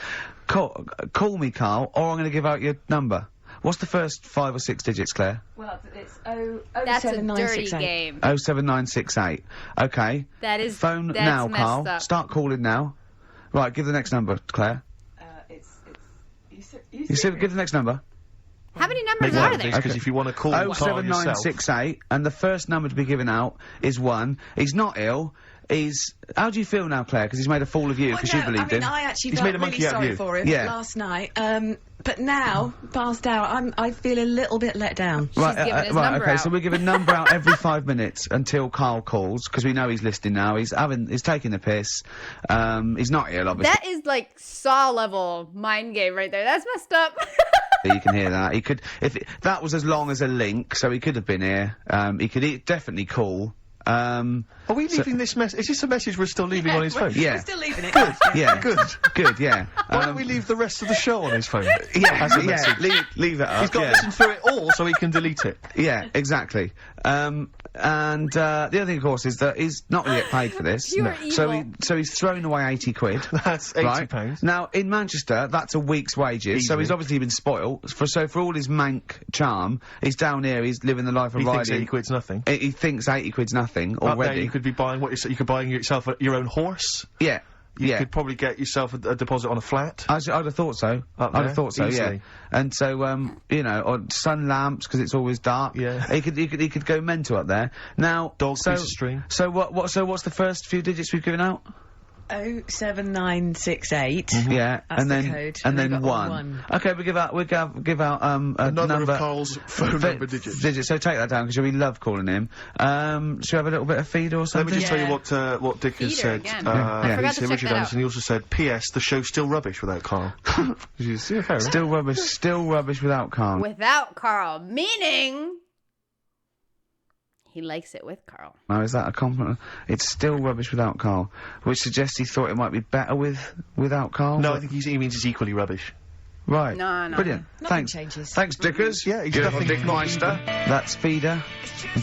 Call me, Karl, or I'm going to give out your number. What's the first 5 or 6 digits, Claire? Well, it's That's a dirty game. 07968. Okay. That is Phone that's now, messed Karl. up. Start calling now. Right, give the next number, Claire. You said give the next number. How many Make numbers note are of there? this, because if you want to call Karl yourself... 07968, and the first number to be given out is 1. He's not ill. How do you feel now, Claire? Because he's made a fool of you because you believed him. I actually He's felt made a monkey really out of sorry you. for him Yeah. last night. But now, passed out, I feel a little bit let down. Right, giving his right, number okay, out. so we give a number out every 5 minutes until Karl calls, because we know he's listening now. He's taking the piss. He's not ill, obviously. That is like Saw level mind game right there. That's messed up. You can hear that. He could, that was as long as a link, so he could have been here. He could definitely call. Are we leaving this message? Is this a message we're still leaving on his phone? Yeah. We're still leaving it. Yeah, Good. yeah. Why don't we leave the rest of the show on his phone? Yeah, As a message? leave it up. He's got to yeah. listen through it all so he can delete it. Yeah, exactly. And the other thing, of course, is that he's not going to get paid for this. Pure evil. So he's throwing away 80 quid. That's £80. Right? Now, in Manchester, that's a week's wages, so Easily. he's obviously been spoilt. So for all his mank charm, he's down here, he's living the life of He thinks riding. 80 quid's nothing. He thinks 80 quid's nothing Up there, already. you could be buying you could buy yourself your own horse. Yeah. You could probably get yourself a deposit on a flat. I'd have thought so. Up I'd there, have thought so, easily. yeah. And so, you know, or sun lamps, because it's always dark. Yeah. He could go mental up there. Now, Dog piece of string. So what's the first few digits we've given out? 07968. Yeah, That's and the then code. and then we've got one. Okay, we give out a Another number of Karl's phone number digits. So take that down because we love calling him. Should we have a little bit of feed or Let something? me just tell you Yeah. what Dick has Feeder said. again. I forgot He to said check Richard that out. Anderson. He also said, P.S. The show's still rubbish without Karl. Yeah, fair enough. Still rubbish without Karl. Without Karl, meaning he likes it with Karl. Oh, is that a compliment? It's still rubbish without Karl, which suggests he thought it might be better without Karl. No, but- I think he means it's equally rubbish. Right. No. Brilliant. Nothing Thanks. changes. Thanks, Dickers. Yeah, he's Good nothing- old Dick Meister. That's Feeder.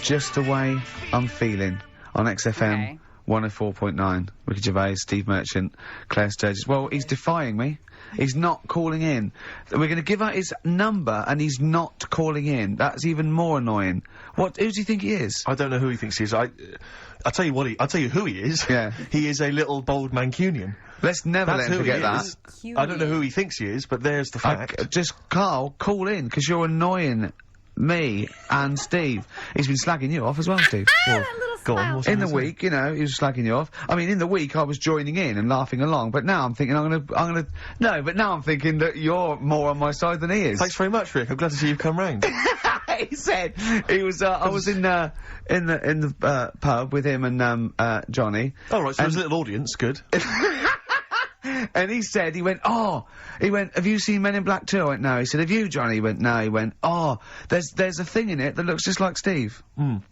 Just the way I'm feeling on XFM. Okay. 104.9. Ricky Gervais, Steve Merchant, Claire Sturgis. Well, he's defying me. He's not calling in. We're going to give out his number, and he's not calling in. That's even more annoying. Who do you think he is? I don't know who he thinks he is. I'll tell you I'll tell you who he is. Yeah. He is a little bold Mancunian. Let's never That's let him who he forget that. is. I don't know who he thinks he is, but there's the fact. Just, Karl, call in, because you're annoying me and Steve. He's been slagging you off as well, Steve. That little Go on, smile. what's In the he saying? week, you know, he was slagging you off. I mean, in the week, I was joining in and laughing along, but now I'm thinking but now I'm thinking that you're more on my side than he is. Thanks very much, Rick. I'm glad to see you've come round. He said, I was in the pub with him and, Johnny. All right, so there's a little audience. Good. And he went, have you seen Men in Black 2? I went, no. He said, have you, Johnny? He went, no. He went, there's a thing in it that looks just like Steve. And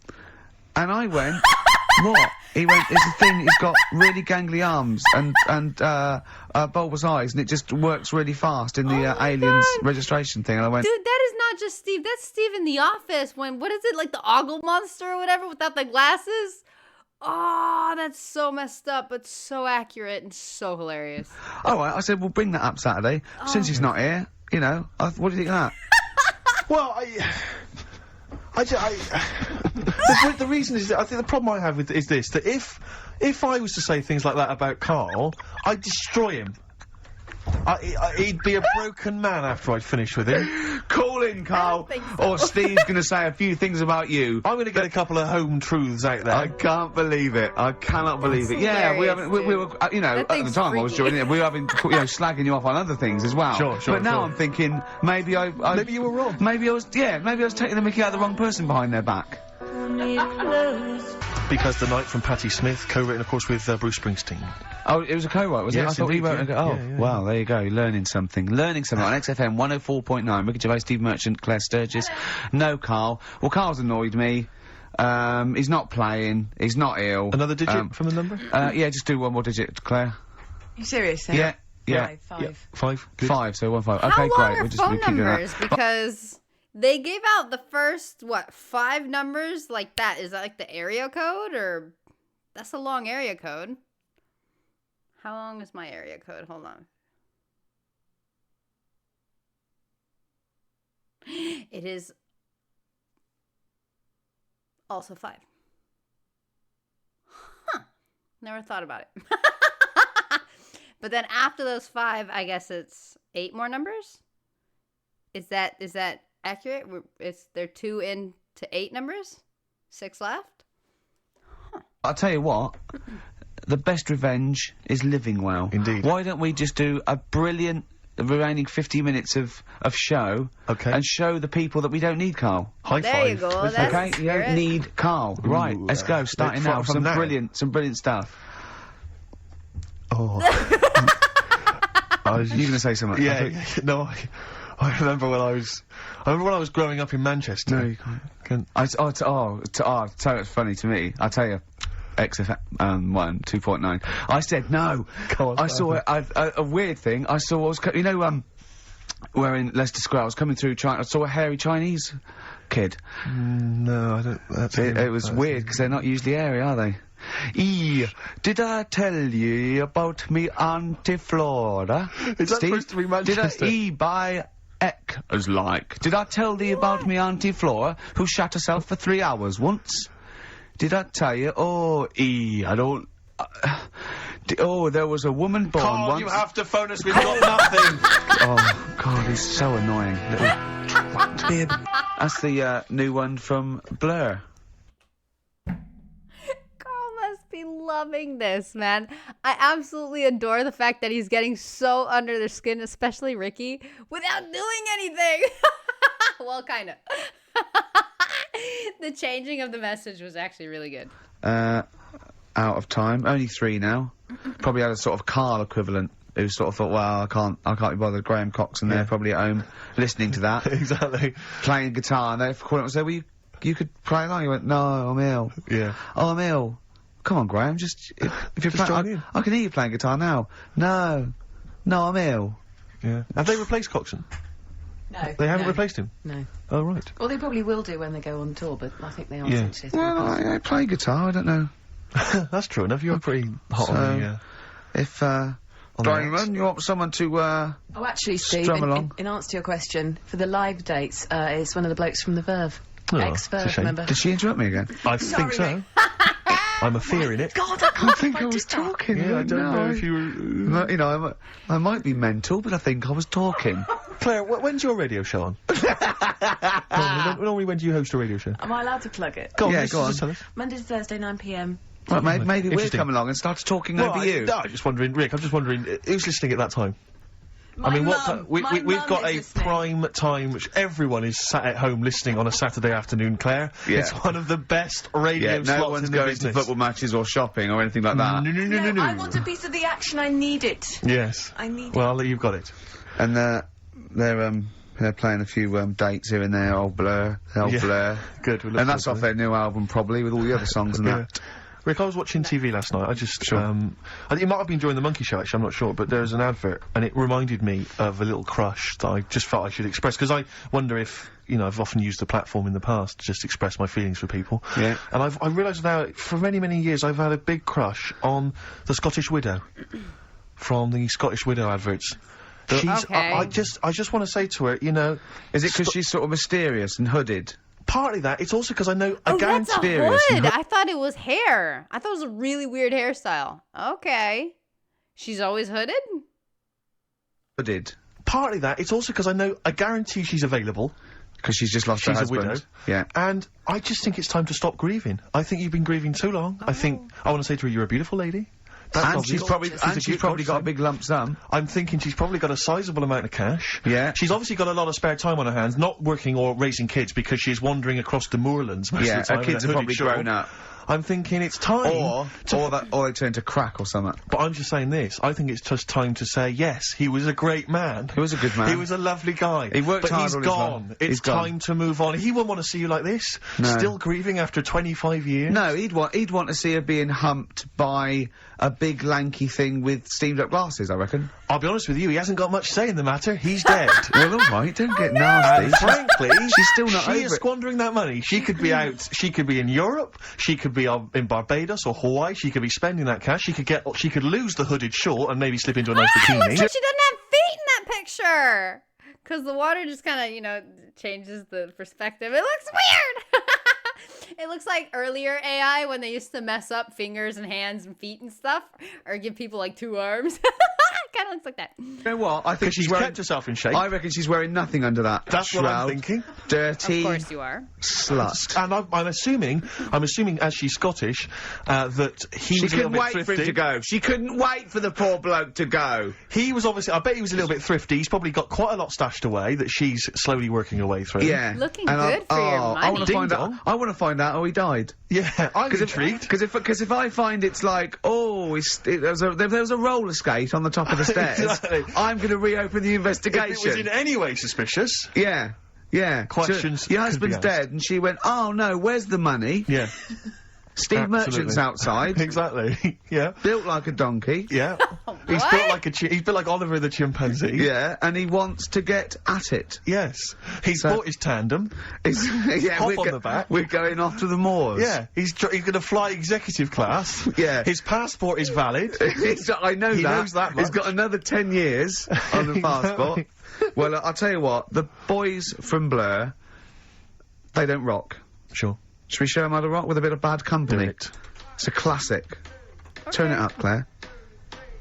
I went, what? He went, it's a thing, it's got really gangly arms and bulbous eyes, and it just works really fast in the my aliens God. registration thing. And I went, Dude, that is not just Steve. That's Steve in The Office when, what is it, like the Ogle Monster or whatever without the glasses? Oh, that's so messed up, but so accurate and so hilarious. alright, I said, we'll bring that up Saturday, since he's not here, you know, what do you think of that? Well, the reason is that I think the problem I have with is this: that if I was to say things like that about Karl, I'd destroy him. He'd be a broken man after I'd finished with him. Call in, Karl, think so. or Steve's gonna say a few things about you. I'm going to get a couple of home truths out there. I can't believe it. I cannot believe it. That's Yeah, we hilarious, haven't. We were, you know, That at the thing's time I was freaky. joining it. We were having, slagging you off on other things as well. Sure, But now sure. I'm thinking maybe Maybe you were wrong. Maybe I was taking the mickey out of the wrong person behind their back. Because the Night from Patti Smith, co-written, of course, with Bruce Springsteen. Oh, it was a co-write, was it? Yes, I thought he indeed, wrote. yeah. Oh, Yeah, well, there you go. You're learning something. On XFM 104.9. Ricky Gervais, Steve Merchant, Claire Sturgis. No Karl. Well, Karl's annoyed me. He's not playing. He's not ill. Another digit from the number? Yeah, just do one more digit, Claire. You serious? Sarah? Yeah. Yeah. Five. 5. Good. 5, so 1 5. How Okay, long great. are We'll just phone keep doing that. numbers? Because they gave out the first, 5 numbers like that. Is that like the area code or... That's a long area code. How long is my area code? Hold on. It is also 5. Huh. Never thought about it. But then after those 5, I guess it's 8 more numbers? Is that accurate? They're 2 into 8 numbers? 6 left? I'll tell you what, the best revenge is living well. Indeed. Why don't we just do a brilliant remaining 50 minutes of show and show the people that we don't need Karl. High there five. you go. That's okay, you don't need Karl. Right, let's go. Starting now. Some brilliant stuff. Oh. You're going to say something? Yeah. No, I remember when I was growing up in Manchester. No, you can't. So it's funny to me. I'll tell you. XFM 2.9. I said no. I saw a weird thing. I saw where in Leicester Square I was coming through China. I saw a hairy Chinese kid. No, I don't. It was weird because they're not usually hairy, are they? Did I tell you about me Auntie Flora? Is that supposed to be Manchester? Did I by Eck as like? Did I tell thee about me Auntie Flora who shot herself for 3 hours once? Did I tell you? I don't... there was a woman born Karl, once... you have to phone us, we've got nothing! Oh, God, he's so annoying. That's the, new one from Blur. Karl must be loving this, man. I absolutely adore the fact that he's getting so under their skin, especially Ricky, without doing anything! Well, kinda. The changing of the message was actually really good. Out of time. Only 3 now. Probably had a sort of Karl equivalent who sort of thought, well, I can't be bothered. Graham Coxon there, probably at home, listening to that. Exactly. Playing guitar, and they called him and said, well, you could play along. He went, no, I'm ill. Yeah. Oh, I'm ill. Come on, Graham, if you're playing, I can hear you playing guitar now. No, I'm ill. Yeah. Have they replaced Coxon? No. They haven't replaced him? No. Oh, right. Well, they probably will do when they go on tour, but I think they are essentially... Well, I play guitar, I don't know. That's true enough, you're pretty hot on the... If, Diamond, you want someone to, Oh, actually, Steve, in answer to your question, for the live dates, it's one of the blokes from the Verve. Ex-Verve, remember? Did she interrupt me again? I think so. I'm a fear in it. God, I can't think I was talking. Yeah, I don't know if you were... You know, I might be mental, but I think I was talking. Claire, when's your radio show on? Normally, when do you host a radio show? Am I allowed to plug it? Go on, go on. just tell us. Monday to Thursday, 9 p.m. Well, maybe we'll come along and start talking over you. No, I'm just wondering, Rick, who's listening at that time? My mum, we've got a listening. prime time which everyone is sat at home listening on a Saturday afternoon, Claire. Yeah. It's one of the best radio slots no one's in the going business. to football matches or shopping or anything like that. No. I want a piece of the action. I need it. Yes. I need it. Well, you've got it. And they're playing a few dates here and there. Old Blur, Blur. Good. And that's off their new album probably with all the other songs and that. Rick, I was watching TV last night. I just, it might have been during the Monkey Show, actually, I'm not sure, but there's an advert, and it reminded me of a little crush that I just felt I should express, because I wonder if, I've often used the platform in the past to just express my feelings for people. Yeah. And I realised now, for many, many years, I've had a big crush on the Scottish Widow, from the Scottish Widow adverts. She's, I just want to say to her, Is it because she's sort of mysterious and hooded? Partly that, it's also because I know I that's a guarantee hood. I thought it was hair. I thought it was a really weird hairstyle. Okay. She's always hooded? Hooded. Partly that, it's also because I guarantee she's available. Because she's just lost her husband. She's a widow. Yeah. And I just think it's time to stop grieving. I think you've been grieving too long. I want to say to her, you're a beautiful lady. And she's probably got a big lump sum. I'm thinking she's probably got a sizable amount of cash. Yeah. She's obviously got a lot of spare time on her hands, not working or raising kids because she's wandering across the moorlands most of the time. Her kids are probably grown up. I'm thinking it's time. Or they turn to crack or something. But I'm just saying this. I think it's just time to say, yes, he was a great man. He was a good man. He was a lovely guy. He worked hard all his life. But he's gone. It's time to move on. He wouldn't want to see you like this. No. Still grieving after 25 years. No, he'd want to see her being humped by a big lanky thing with steamed up glasses, I reckon. I'll be honest with you, he hasn't got much say in the matter. He's dead. Well, alright, don't get nasty. And frankly, she's still not over She is squandering that money. She could be out, she could be in Europe, she could be in Barbados or Hawaii, she could be spending that cash, she could lose the hooded short and maybe slip into a nice bikini. She doesn't have feet in that picture! Because the water just kind of, changes the perspective. It looks weird! It looks like earlier AI when they used to mess up fingers and hands and feet and stuff, or give people like 2 arms. Kind kind of looks like that. You know what? I think she's kept herself in shape. I reckon she's wearing nothing under that. That's shroud. what I'm thinking. Dirty. Of course you are. Slut. And I'm assuming, as she's Scottish, that he was a little bit thrifty. She couldn't wait for him to go. She couldn't wait for the poor bloke to go. He was obviously, I bet he was a little bit thrifty. He's probably got quite a lot stashed away that she's slowly working her way through. Yeah. Looking good for your money. I want to find out how he died. Yeah, I'm intrigued. Because if I find it's like, there was a roller skate on the top of the stairs, exactly. I'm going to reopen the investigation. If it was in any way suspicious. Yeah. Yeah. Questions. So, your husband's dead, and she went, oh no, where's the money? Yeah. Steve Merchant's outside. Exactly. Yeah. Built like a donkey. Yeah. He's built like Oliver the chimpanzee. Yeah, and he wants to get at it. Yes. He's bought his tandem. Hop on the back. We're going off to the moors. Yeah. He's going to fly executive class. Yeah. His passport is valid. I know he knows that much. He's got another 10 years on the passport. Well, I'll tell you what. The boys from Blur, they don't rock. Sure. Should we show them how to rock with a bit of Bad Company? Do it. It's a classic. Okay. Turn it up, Claire.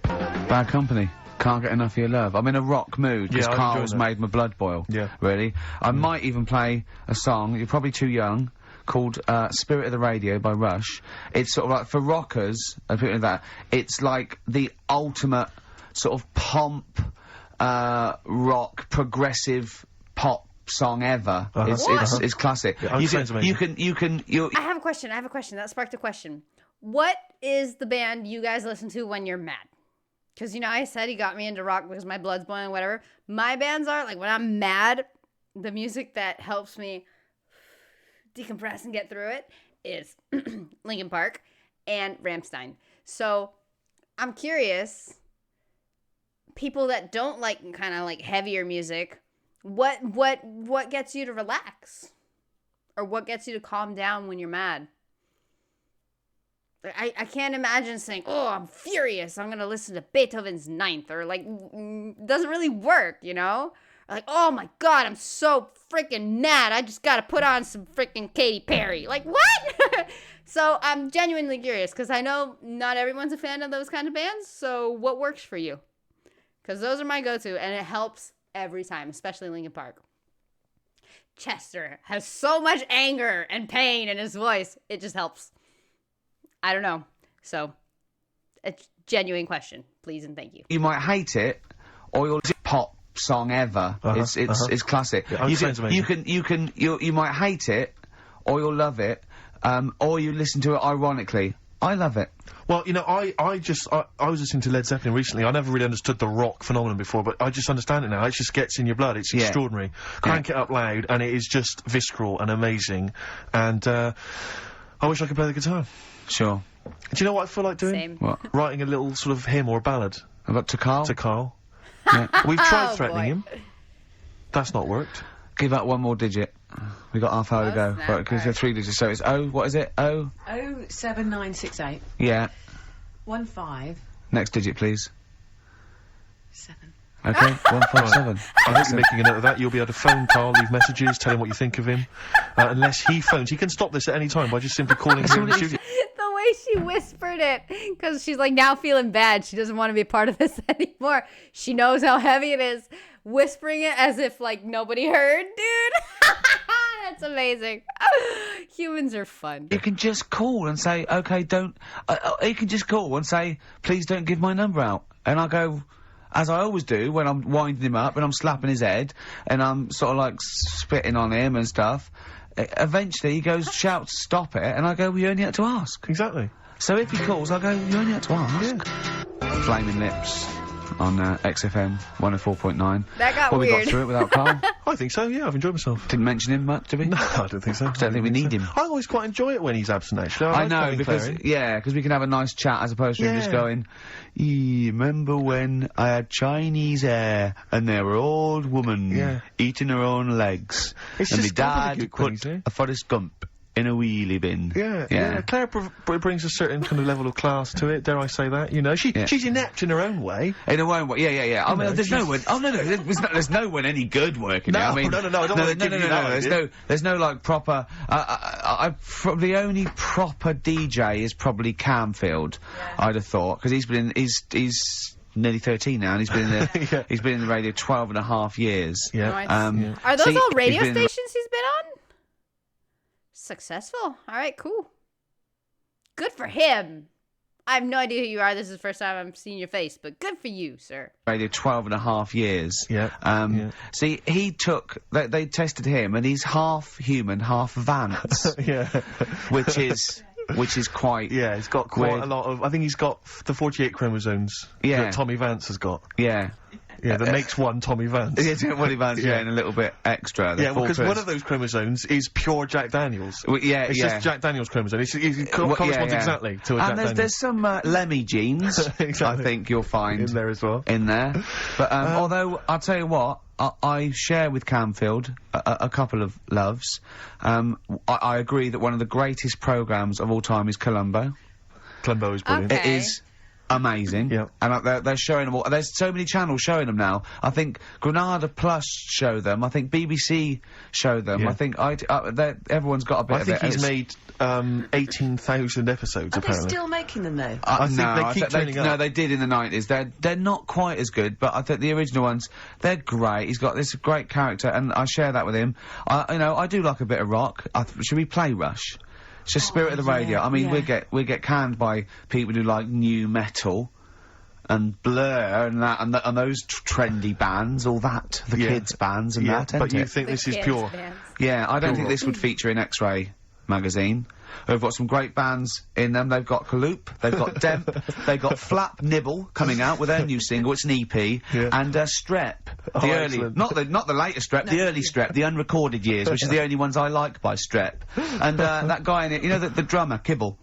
Bad Company. Can't get enough of your love. I'm in a rock mood because Karl's made my blood boil. Yeah. Really. I might even play a song, you're probably too young, called Spirit of the Radio by Rush. It's sort of like, for rockers and people like that, it's like the ultimate sort of pomp, rock, progressive pop song ever. It's classic. Yeah, you can I have a question. That sparked a question. What is the band you guys listen to when you're mad? Because, you know, I said he got me into rock because my blood's boiling, whatever. My bands are, like, when I'm mad, the music that helps me decompress and get through it is Linkin Park and Rammstein. So, I'm curious, people that don't like kind of like heavier music, what gets you to relax? Or what gets you to calm down when you're mad? I can't imagine saying, oh, I'm furious, I'm going to listen to Beethoven's Ninth, or like, doesn't really work, you know? Or like, oh my God, I'm so freaking mad, I just got to put on some freaking Katy Perry. Like, what? So I'm genuinely curious, because I know not everyone's a fan of those kind of bands, so what works for you? Because those are my go-to, and it helps every time, especially Linkin Park. Chester has so much anger and pain in his voice, it just helps. I don't know. So, a genuine question, please and thank you. You might hate it, or you'll pop song ever. It's classic. Yeah, you might hate it, or you'll love it, or you listen to it ironically. I love it. Well, you know, I was listening to Led Zeppelin recently. I never really understood the rock phenomenon before, but I just understand it now. It just gets in your blood. It's extraordinary. Crank it up loud, and it is just visceral and amazing. And I wish I could play the guitar. Sure. Do you know what I feel like doing? Same. What? Writing a little sort of hymn or a ballad. About to Karl? To Karl. Yeah. We've tried threatening boy. him. That's not worked. Give out one more digit. We got half hour to go. snap, Right, because they're 3 digits, so it's what is it? 07968 Yeah. 15 Next digit, please. 7. Okay, 157. I'm making a note of that. You'll be able to phone Karl, leave messages, tell him what you think of him. Unless he phones. He can stop this at any time by just simply calling him in the studio. The way she whispered it, because she's like now feeling bad. She doesn't want to be a part of this anymore. She knows how heavy it is. Whispering it as if like nobody heard, dude. That's amazing. Humans are fun. You can just call and say, okay, don't... you can just call and say, please don't give my number out. And I go... As I always do when I'm winding him up and I'm slapping his head and I'm sort of like spitting on him and stuff. Eventually he goes, shouts, stop it, and I go, well, you only had to ask. Exactly. So if he calls, I go, you only had to ask. Yeah. Flaming Lips on XFM 104.9. That got well, weird. we got through it without Karl. I think so, yeah, I've enjoyed myself. Didn't mention him much, did we? No, I don't think so. I don't think we need him. I always quite enjoy it when he's absent, actually. I know, because, because we can have a nice chat as opposed to him just going, remember when I had Chinese hair and there were old women eating her own legs It's and my just dad put a Forrest Gump in a wheelie bin. Yeah. Claire brings a certain kind of level of class to it, dare I say that, you know. She's inept in her own way. In her own way, yeah. I mean, there's no one... Oh, no, there's no one any good working no, I mean... No, I don't want to give you that. There's no, like, proper... the only proper DJ is probably Camfield, I'd have thought, because he's nearly 13 now, and he's been in the he's been in the radio 12 and a half years. Yeah. Nice. Are those all radio stations he's been on? Successful. All right, cool. Good for him. I have no idea who you are. This is the first time I'm seeing your face, but good for you, sir. Radio 12 and a half years. Yeah. See, he took... They tested him, and he's half human, half Vance. Yeah. Which is quite... Yeah, he's got quite a lot of... I think he's got the 48 chromosomes that Tommy Vance has got. Yeah. Yeah, that makes one Tommy Vance. Yeah, Tommy Vance, and a little bit extra. Yeah, because one of those chromosomes is pure Jack Daniels. Well, it's just Jack Daniels chromosome. It corresponds exactly to a Jack Daniels. There's some Lemmy genes, exactly. I think you'll find. In there as well. In there. But, although, I'll tell you what, I share with Camfield a couple of loves. I agree that one of the greatest programmes of all time is Columbo. Columbo is brilliant. Okay. It is amazing. Yeah. And they're showing them all. There's so many channels showing them now. I think Granada Plus show them. I think BBC show them. Yeah. I think everyone's got a bit of it. I think he's made 18,000 episodes, Are apparently. they still making them, though? I think they keep turning up. No, they did in the 90s. They're not quite as good, but I think the original ones, they're great. He's got this great character, and I share that with him. I do like a bit of rock. Should we play Rush? It's just spirit of the radio. I mean, we get canned by people who like new metal and Blur and that and those trendy bands, all that, the kids bands and that. But you think this is pure? Yeah, I don't think this would feature in X-Ray magazine. They've got some great bands in them. They've got Kaloop, they've got Demp, they've got Flap Nibble coming out with their new single. It's an EP, and Strep, the early, not the later Strep, the early Strep, the unrecorded years, which is the only ones I like by Strep. And that guy in it, you know, the drummer Kibble,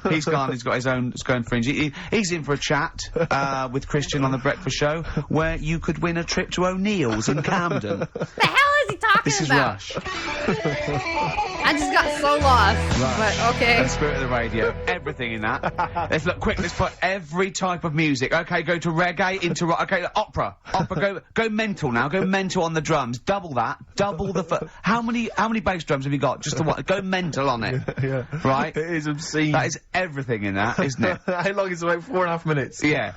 he's got his own fringe. He's in for a chat with Christian on the Breakfast Show, where you could win a trip to O'Neill's in Camden. The hell is he talking This is about? Rush. I just got so lost. Rush. But okay. The spirit of the radio, everything in that. Let's look quick. Let's put every type of music. Okay, go to reggae, into rock. Okay, opera. Go mental now. Go mental on the drums. Double that. Double the. How many bass drums have you got? Just the one. Go mental on it. Yeah. Right. It is obscene. That is everything in that, isn't it? How long is it? About 4.5 minutes. Yeah.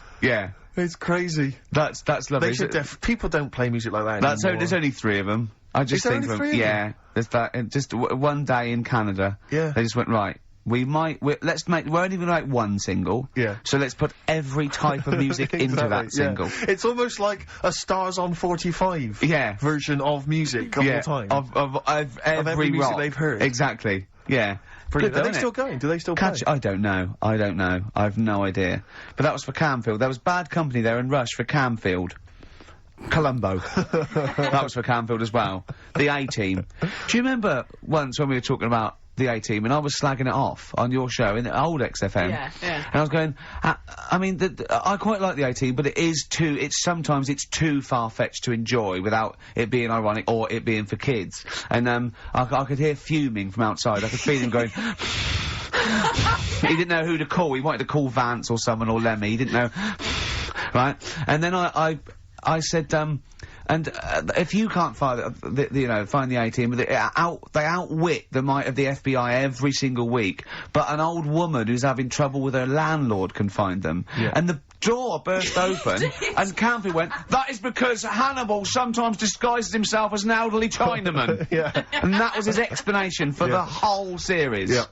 It's crazy. That's lovely. They should people don't play music like that anymore. There's only 3 of them. I just think only 3 of them? Yeah. There's that. Just one day in Canada. Yeah. They just went right. We're only going to make one single. Yeah. So let's put every type of music into that single. It's almost like a Stars on 45 version of music all the time. Of every music rock they've heard. Exactly. Yeah. Brilliant. Are they still going? Do they still play? I don't know. I've no idea. But that was for Camfield. There was Bad Company there and Rush for Camfield. Columbo. That was for Camfield as well. The A-Team. Do you remember once when we were talking about the A-Team and I was slagging it off on your show in the old XFM? Yeah. And I was going, I mean, I quite like the A-Team, but sometimes it's too far-fetched to enjoy without it being ironic or it being for kids. And, I could hear fuming from outside. I could feel him going... He didn't know who to call. He wanted to call Vance or someone or Lemmy. He didn't know... Right? And then I said, and if you can't find the A-Team, they outwit the might of the FBI every single week. But an old woman who's having trouble with her landlord can find them. Yeah. And the door burst open, and Camfield went, "That is because Hannibal sometimes disguises himself as an elderly Chinaman." And that was his explanation for the whole series. Yeah.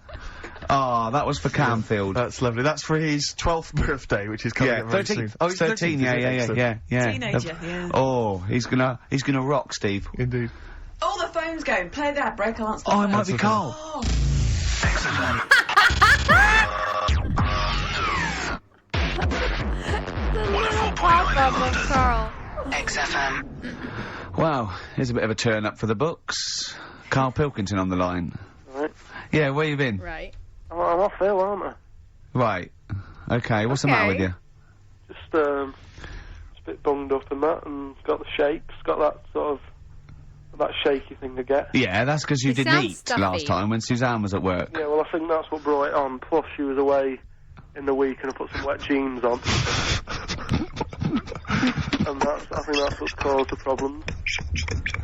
Oh, that was for Camfield. That's lovely. That's for his 12th birthday, which is coming up very soon. Oh, he's 13, yeah. Teenager, yeah. Oh, he's gonna rock, Steve. Indeed. Oh, the phone's going. Play that break, I can't stop. Oh, it might be Karl. Oh. Karl. XFM. Wow, here's a bit of a turn up for the books. Karl Pilkington on the line. Right. Yeah, where you been? Right. I'm off ill, aren't I? Right. Okay, what's the matter with you? Just, a bit bunged up and that, and got the shakes, got that sort of, that shaky thing to get. Yeah, that's because you didn't eat stuffy. last time when Suzanne was at work. Yeah, well, I think that's what brought it on. Plus, she was away in the week and I put some wet jeans on. And I think that's what's caused the problems.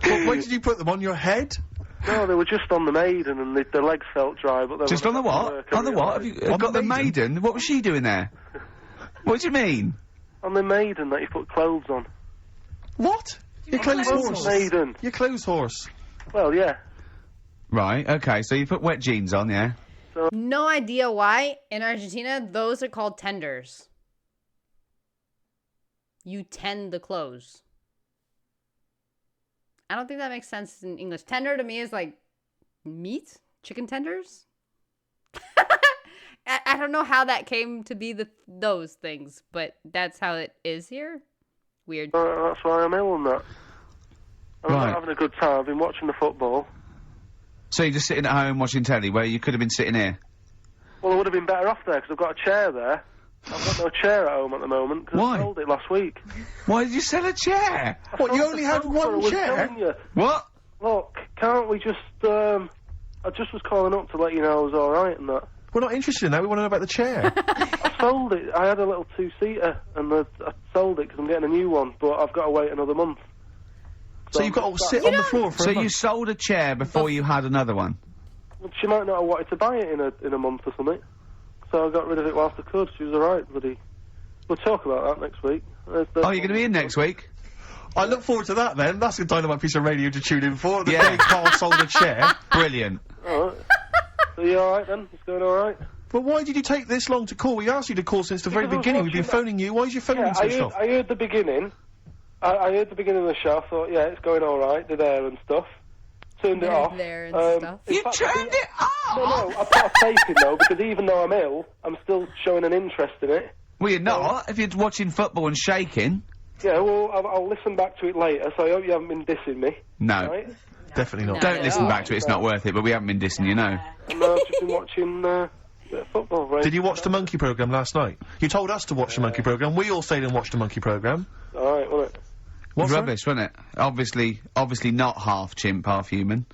Well, when did you put them on your head? No, they were just on the maiden and the legs felt dry, but they Just were on the what? On the what? Have you got the maiden? What was she doing there? What do you mean? On the maiden that you put clothes on. What? Your clothes horse. Maiden. Your clothes horse. Well, yeah. Right, okay, so you put wet jeans on, yeah? No idea why. In Argentina, those are called tenders. You tend the clothes. I don't think that makes sense in English. Tender to me is like meat? Chicken tenders? I don't know how that came to be those things, but that's how it is here. Weird. That's why I'm ill and that. I'm not having a good time. I've been watching the football. So you're just sitting at home watching telly, where you could have been sitting here? Well, I would have been better off there, because I've got a chair there. I've got no chair at home at the moment, because I sold it last week. Why did you sell a chair? What, you only had one chair? What? Look, can't we just, I just was calling up to let you know I was alright and that. We're not interested in that, we want to know about the chair. I sold it. I had a little two-seater, and I sold it because I'm getting a new one, but I've got to wait another month. So you've got to sit on the floor for a month? So you sold a chair before you had another one? Well, she might not have wanted to buy it in a month or something. So I got rid of it whilst I could. She was alright, buddy. We'll talk about that next week. Oh, you're going to be in next week? I look forward to that then. That's a dynamite piece of radio to tune in for. Yeah. Carl sold a chair. Brilliant. Alright. So you alright then? It's going alright? But why did you take this long to call? We asked you to call since the very beginning. We've been phoning you. Why is your phone switched off? I heard the beginning. I heard the beginning of the show. I thought, yeah, it's going alright. They're there and stuff. Turned it off. There and stuff. You turned it off? No, I put a tape in though, because even though I'm ill, I'm still showing an interest in it. Well, you're not, if you're watching football and shaking. Yeah, well, I'll listen back to it later, so I hope you haven't been dissing me. No. Right? Definitely not. Don't listen back to it, it's not worth it, but we haven't been dissing you, no. No, I've just been watching, football, right? Did you watch the Monkey programme last night? You told us to watch the Monkey programme. We all stayed and watched the Monkey programme. Alright, wasn't it? What's rubbish, wasn't it? Obviously not half chimp, half human.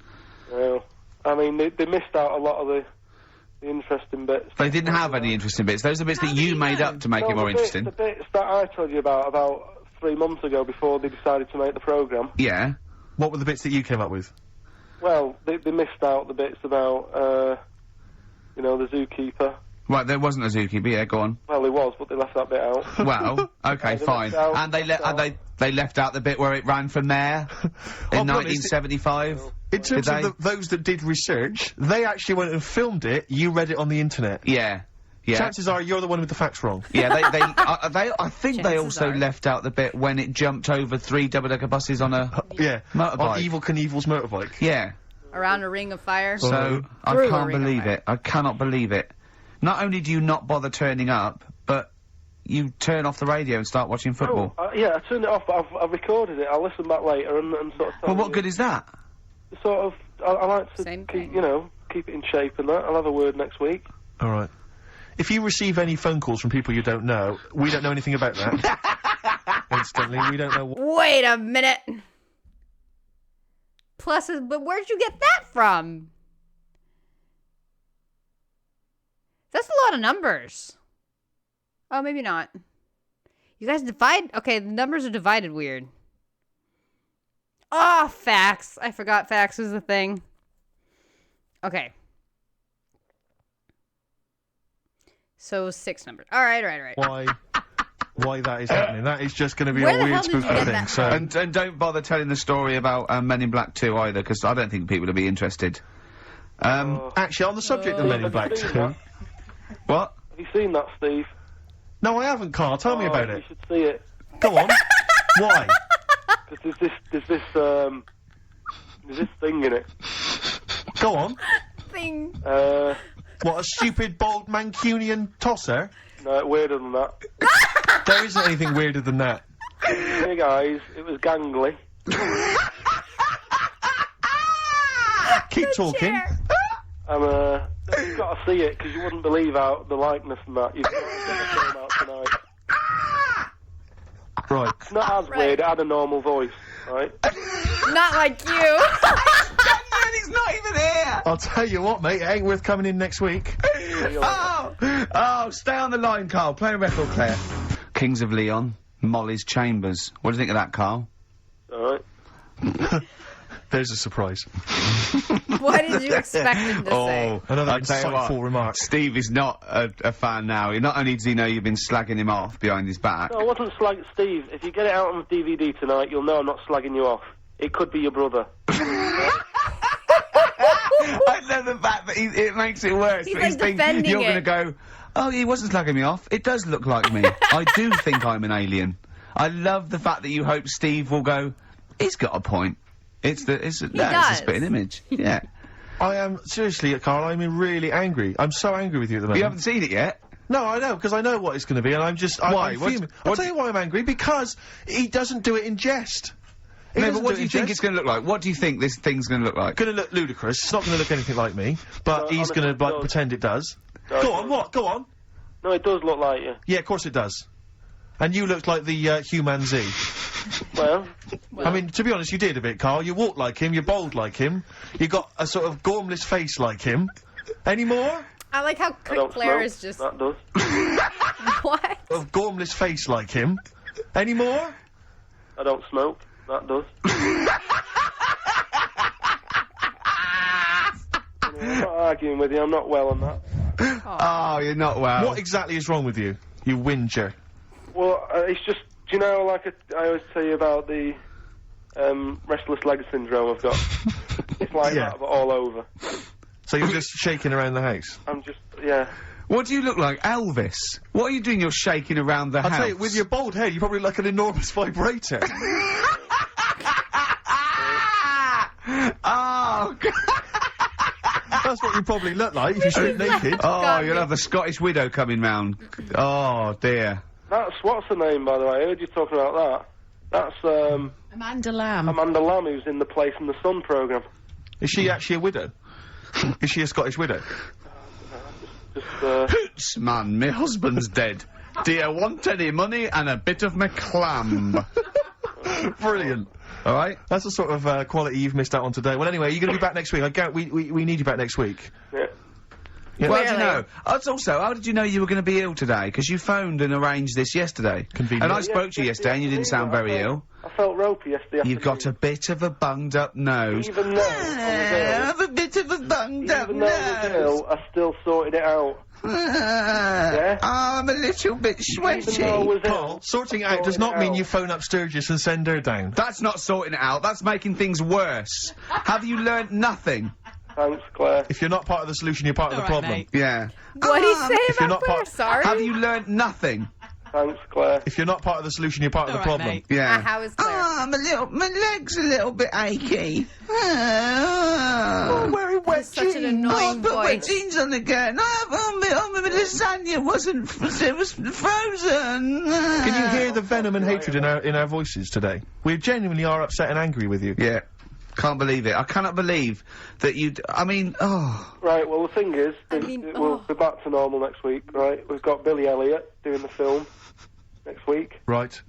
Well, I mean, they missed out a lot of the interesting bits. They didn't have any interesting bits. Those are bits that you made up to make it more interesting. The bits that I told you about 3 months ago before they decided to make the programme. Yeah. What were the bits that you came up with? Well, they missed out the bits about, the zookeeper. Right, there wasn't a zookeeper, yeah, go on. Well, there was, but they left that bit out. Well, okay, fine. And they left out the bit where it ran for mayor in 1975. In terms of those that did research, they actually went and filmed it, you read it on the internet. Yeah. Yeah. Chances are you're the one with the facts wrong. Yeah, I think they also left out the bit when it jumped over 3 double-decker buses on a motorbike. On Evel Knievel's motorbike. Yeah. Around a ring of fire. So, I can't believe it. I cannot believe it. Not only do you not bother turning up, but you turn off the radio and start watching football. Yeah, I turned it off, but I've recorded it. I'll listen back later and sort of... Well, what good is that? Sort of, I like to keep it in shape and that. I'll have a word next week. Alright. If you receive any phone calls from people you don't know, we don't know anything about that. Instantly, we don't know Wait a minute! Pluses, but where'd you get that from? That's a lot of numbers. Oh, maybe not. You guys divide? Okay, the numbers are divided weird. Oh, fax. I forgot fax was the thing. Okay. So 6 numbers. All right. Why that is happening. That is just going to be a weird spooky thing. So and don't bother telling the story about Men in Black 2 either, because I don't think people will be interested. Actually, on the subject of Men in Black 2... What? Have you seen that, Steve? No, I haven't, Carl. Tell me about it. You should see it. Go on. Why? Because there's this thing in it. Go on. Thing. What, a stupid, bald Mancunian tosser? No, weirder than that. There isn't anything weirder than that. Hey guys, it was gangly. Keep talking. You've got to see it, because you wouldn't believe how the likeness and that. You've got to get the film out tonight. Right. It's not as weird, it had a normal voice, right? Not like you. He's not even here! I'll tell you what, mate, it ain't worth coming in next week. Oh, stay on the line, Carl. Play a record player. Kings of Leon, Molly's Chambers. What do you think of that, Carl? Alright. There's a surprise. What did you expect him to say? Another I'll tell you what, insightful remark. Steve is not a fan now. Not only does he know you've been slagging him off behind his back. No, I wasn't slagging Steve. If you get it out on DVD tonight, you'll know I'm not slagging you off. It could be your brother. I love the fact that it makes it worse. He's but like defending you're it. going to go, oh, he wasn't slagging me off. It does look like me. I do think I'm an alien. I love the fact that you hope Steve will go, he's got a point. It's a spitting image. Yeah. I am, seriously, Carl, I'm really angry. I'm so angry with you at the moment. You haven't seen it yet? No, I know, because I know what it's going to be, and I'm just... Why? I'm fuming. I'll tell you why I'm angry, because he doesn't do it in jest. No, but what do you think it's going to look like? What do you think this thing's going to look like? Going to look ludicrous. It's not going to look anything like me, but he's going to, like, pretend it does. Go on, what? Go on. No, it does look like you. Yeah, of course it does. And you looked like the, Humanzee. Well... I mean, to be honest, you did a bit, Carl. You walk like him, you're bold like him, you got a sort of gormless face like him. Any more? I like how Claire is just... That does. What? A gormless face like him. Any more? I don't smoke. That does. I'm not arguing with you. I'm not well on that. Oh, you're not well. What exactly is wrong with you, you whinger? Well, it's just... Do you know, like, I always tell you about the restless leg syndrome I've got? It's like that, but all over. So you're just shaking around the house? I'm just... Yeah. What do you look like? Elvis? What are you doing? You're shaking around the house. I'll tell you, with your bald head, you probably look like an enormous vibrator. Oh, God. That's what you probably look like if you strip naked. Oh, you'll have the Scottish widow coming round. Oh, dear. That's... What's her name, by the way? I heard you talking about that. That's, Amanda Lamb. Amanda Lamb, who's in the Place in the Sun programme. Is she actually a widow? Is she a Scottish widow? Hoots, man, my husband's dead. Do you want any money and a bit of my clam? Brilliant. All right? That's the sort of quality you've missed out on today. Well, anyway, you're going to be back next week. We need you back next week. Yeah. Yeah. Well, how do you know? Also, how did you know you were going to be ill today? Because you phoned and arranged this yesterday. Convenient. And I spoke to you yesterday and you didn't sound very ill. I felt ropey yesterday afternoon. You've got a bit of a bunged up nose. Even though I have a bit of a bunged up Even though I was ill, I still sorted it out. Yeah? I'm a little bit sweaty. Even though I was Carl, ill, sorting I out does sorted not it mean out. you phone up Sturgis and send her down. That's not sorting it out. That's making things worse. Have you learnt nothing? Thanks, Claire. If you're not part of the solution, you're part of the problem. mate. Yeah. What did he say if you're about not Claire? part- Sorry? Have you learnt nothing? Thanks, Claire. If you're not part of the solution, you're part of the All right, problem. mate. Yeah. How is Claire? my leg's a little bit achy. Wearing That is such an annoying voice. jeans on again. My lasagna it was frozen. Can you hear the venom and hatred in our voices today? We genuinely are upset and angry with you. Yeah. Can't believe it. I cannot believe that I mean, oh. Right, well, the thing is, we'll be back to normal next week, right? We've got Billy Elliot doing the film next week. Right.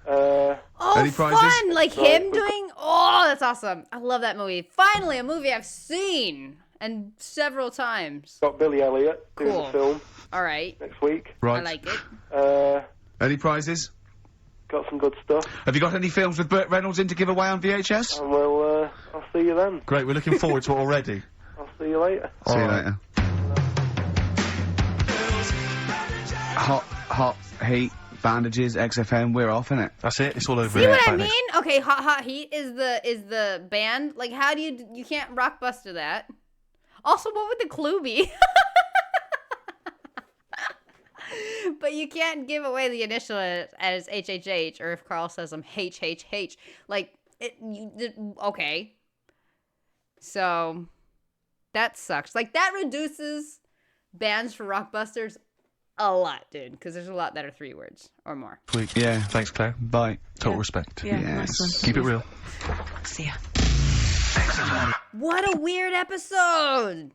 Oh, Any prizes? fun! Like him doing... Oh, that's awesome. I love that movie. Finally, a movie I've seen. And several times. Got Billy Elliot doing Cool. the film All right. next week. Right. I like it. Any prizes? Got some good stuff. Have you got any films with Burt Reynolds in to give away on VHS? And I'll see you then. Great, we're looking forward to it already. I'll see you later. See you All right. later. Hot heat, bandages, XFM, we're off, innit? That's it, it's all over. See what I Back mean? next- Okay, Hot Heat is the band. Like, how do you can't Rockbuster that. Also, what would the clue be? But you can't give away the initial as HHH, or if Karl says them HHH. Like, okay. So, that sucks. Like, that reduces bands for Rockbusters a lot, dude. Because there's a lot that are 3 words or more. Week. Yeah. Thanks, Claire. Bye. Total respect. Yeah, Yes. nice one. Keep it real. See ya. What a weird episode!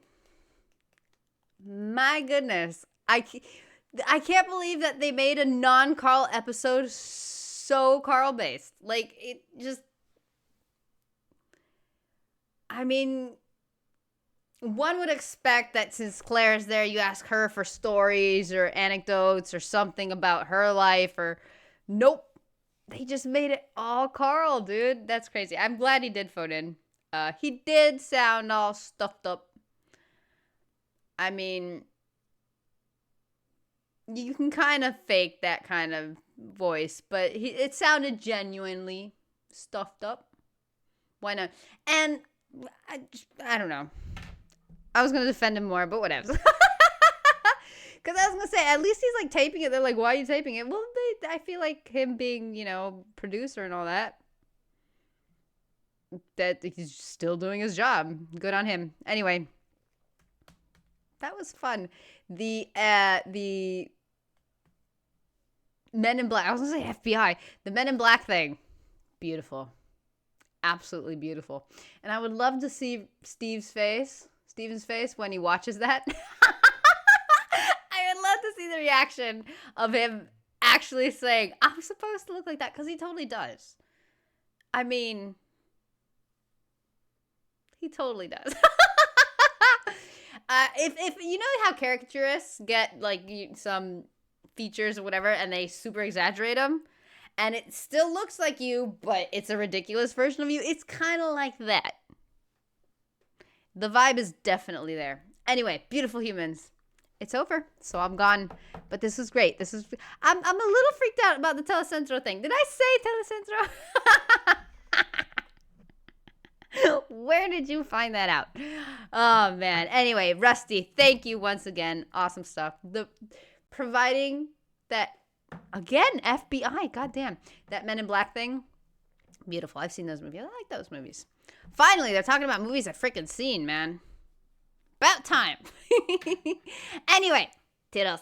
My goodness. I can't believe that they made a non-Karl episode so Karl-based. Like, it just... I mean... One would expect that since Claire's there, you ask her for stories or anecdotes or something about her life, or... Nope. They just made it all Karl, dude. That's crazy. I'm glad he did phone in. He did sound all stuffed up. I mean, you can kind of fake that kind of voice, but it sounded genuinely stuffed up. Why not? And I don't know. I was going to defend him more, but whatever. Because I was going to say, at least he's like taping it. They're like, why are you taping it? Well, I feel like him being, you know, producer and all that he's still doing his job. Good on him. Anyway, that was fun. The Men in Black. I was going to say FBI. The Men in Black thing. Beautiful. Absolutely beautiful. And I would love to see Steven's face when he watches that. I would love to see the reaction of him actually saying, I'm supposed to look like that, because he totally does. I mean, he totally does. If you know how caricaturists get like some features or whatever, and they super exaggerate them, and it still looks like you, but it's a ridiculous version of you. It's kind of like that. The vibe is definitely there. Anyway, beautiful humans. It's over, so I'm gone. But this was great. I'm a little freaked out about the Telecentro thing. Did I say Telecentro? Where did you find that out? Oh, man. Anyway, Rusty, thank you once again. Awesome stuff. Providing that, again, FBI, goddamn. That Men in Black thing, beautiful. I've seen those movies. I like those movies. Finally, they're talking about movies I've freaking seen, man. About time. Anyway, toodles.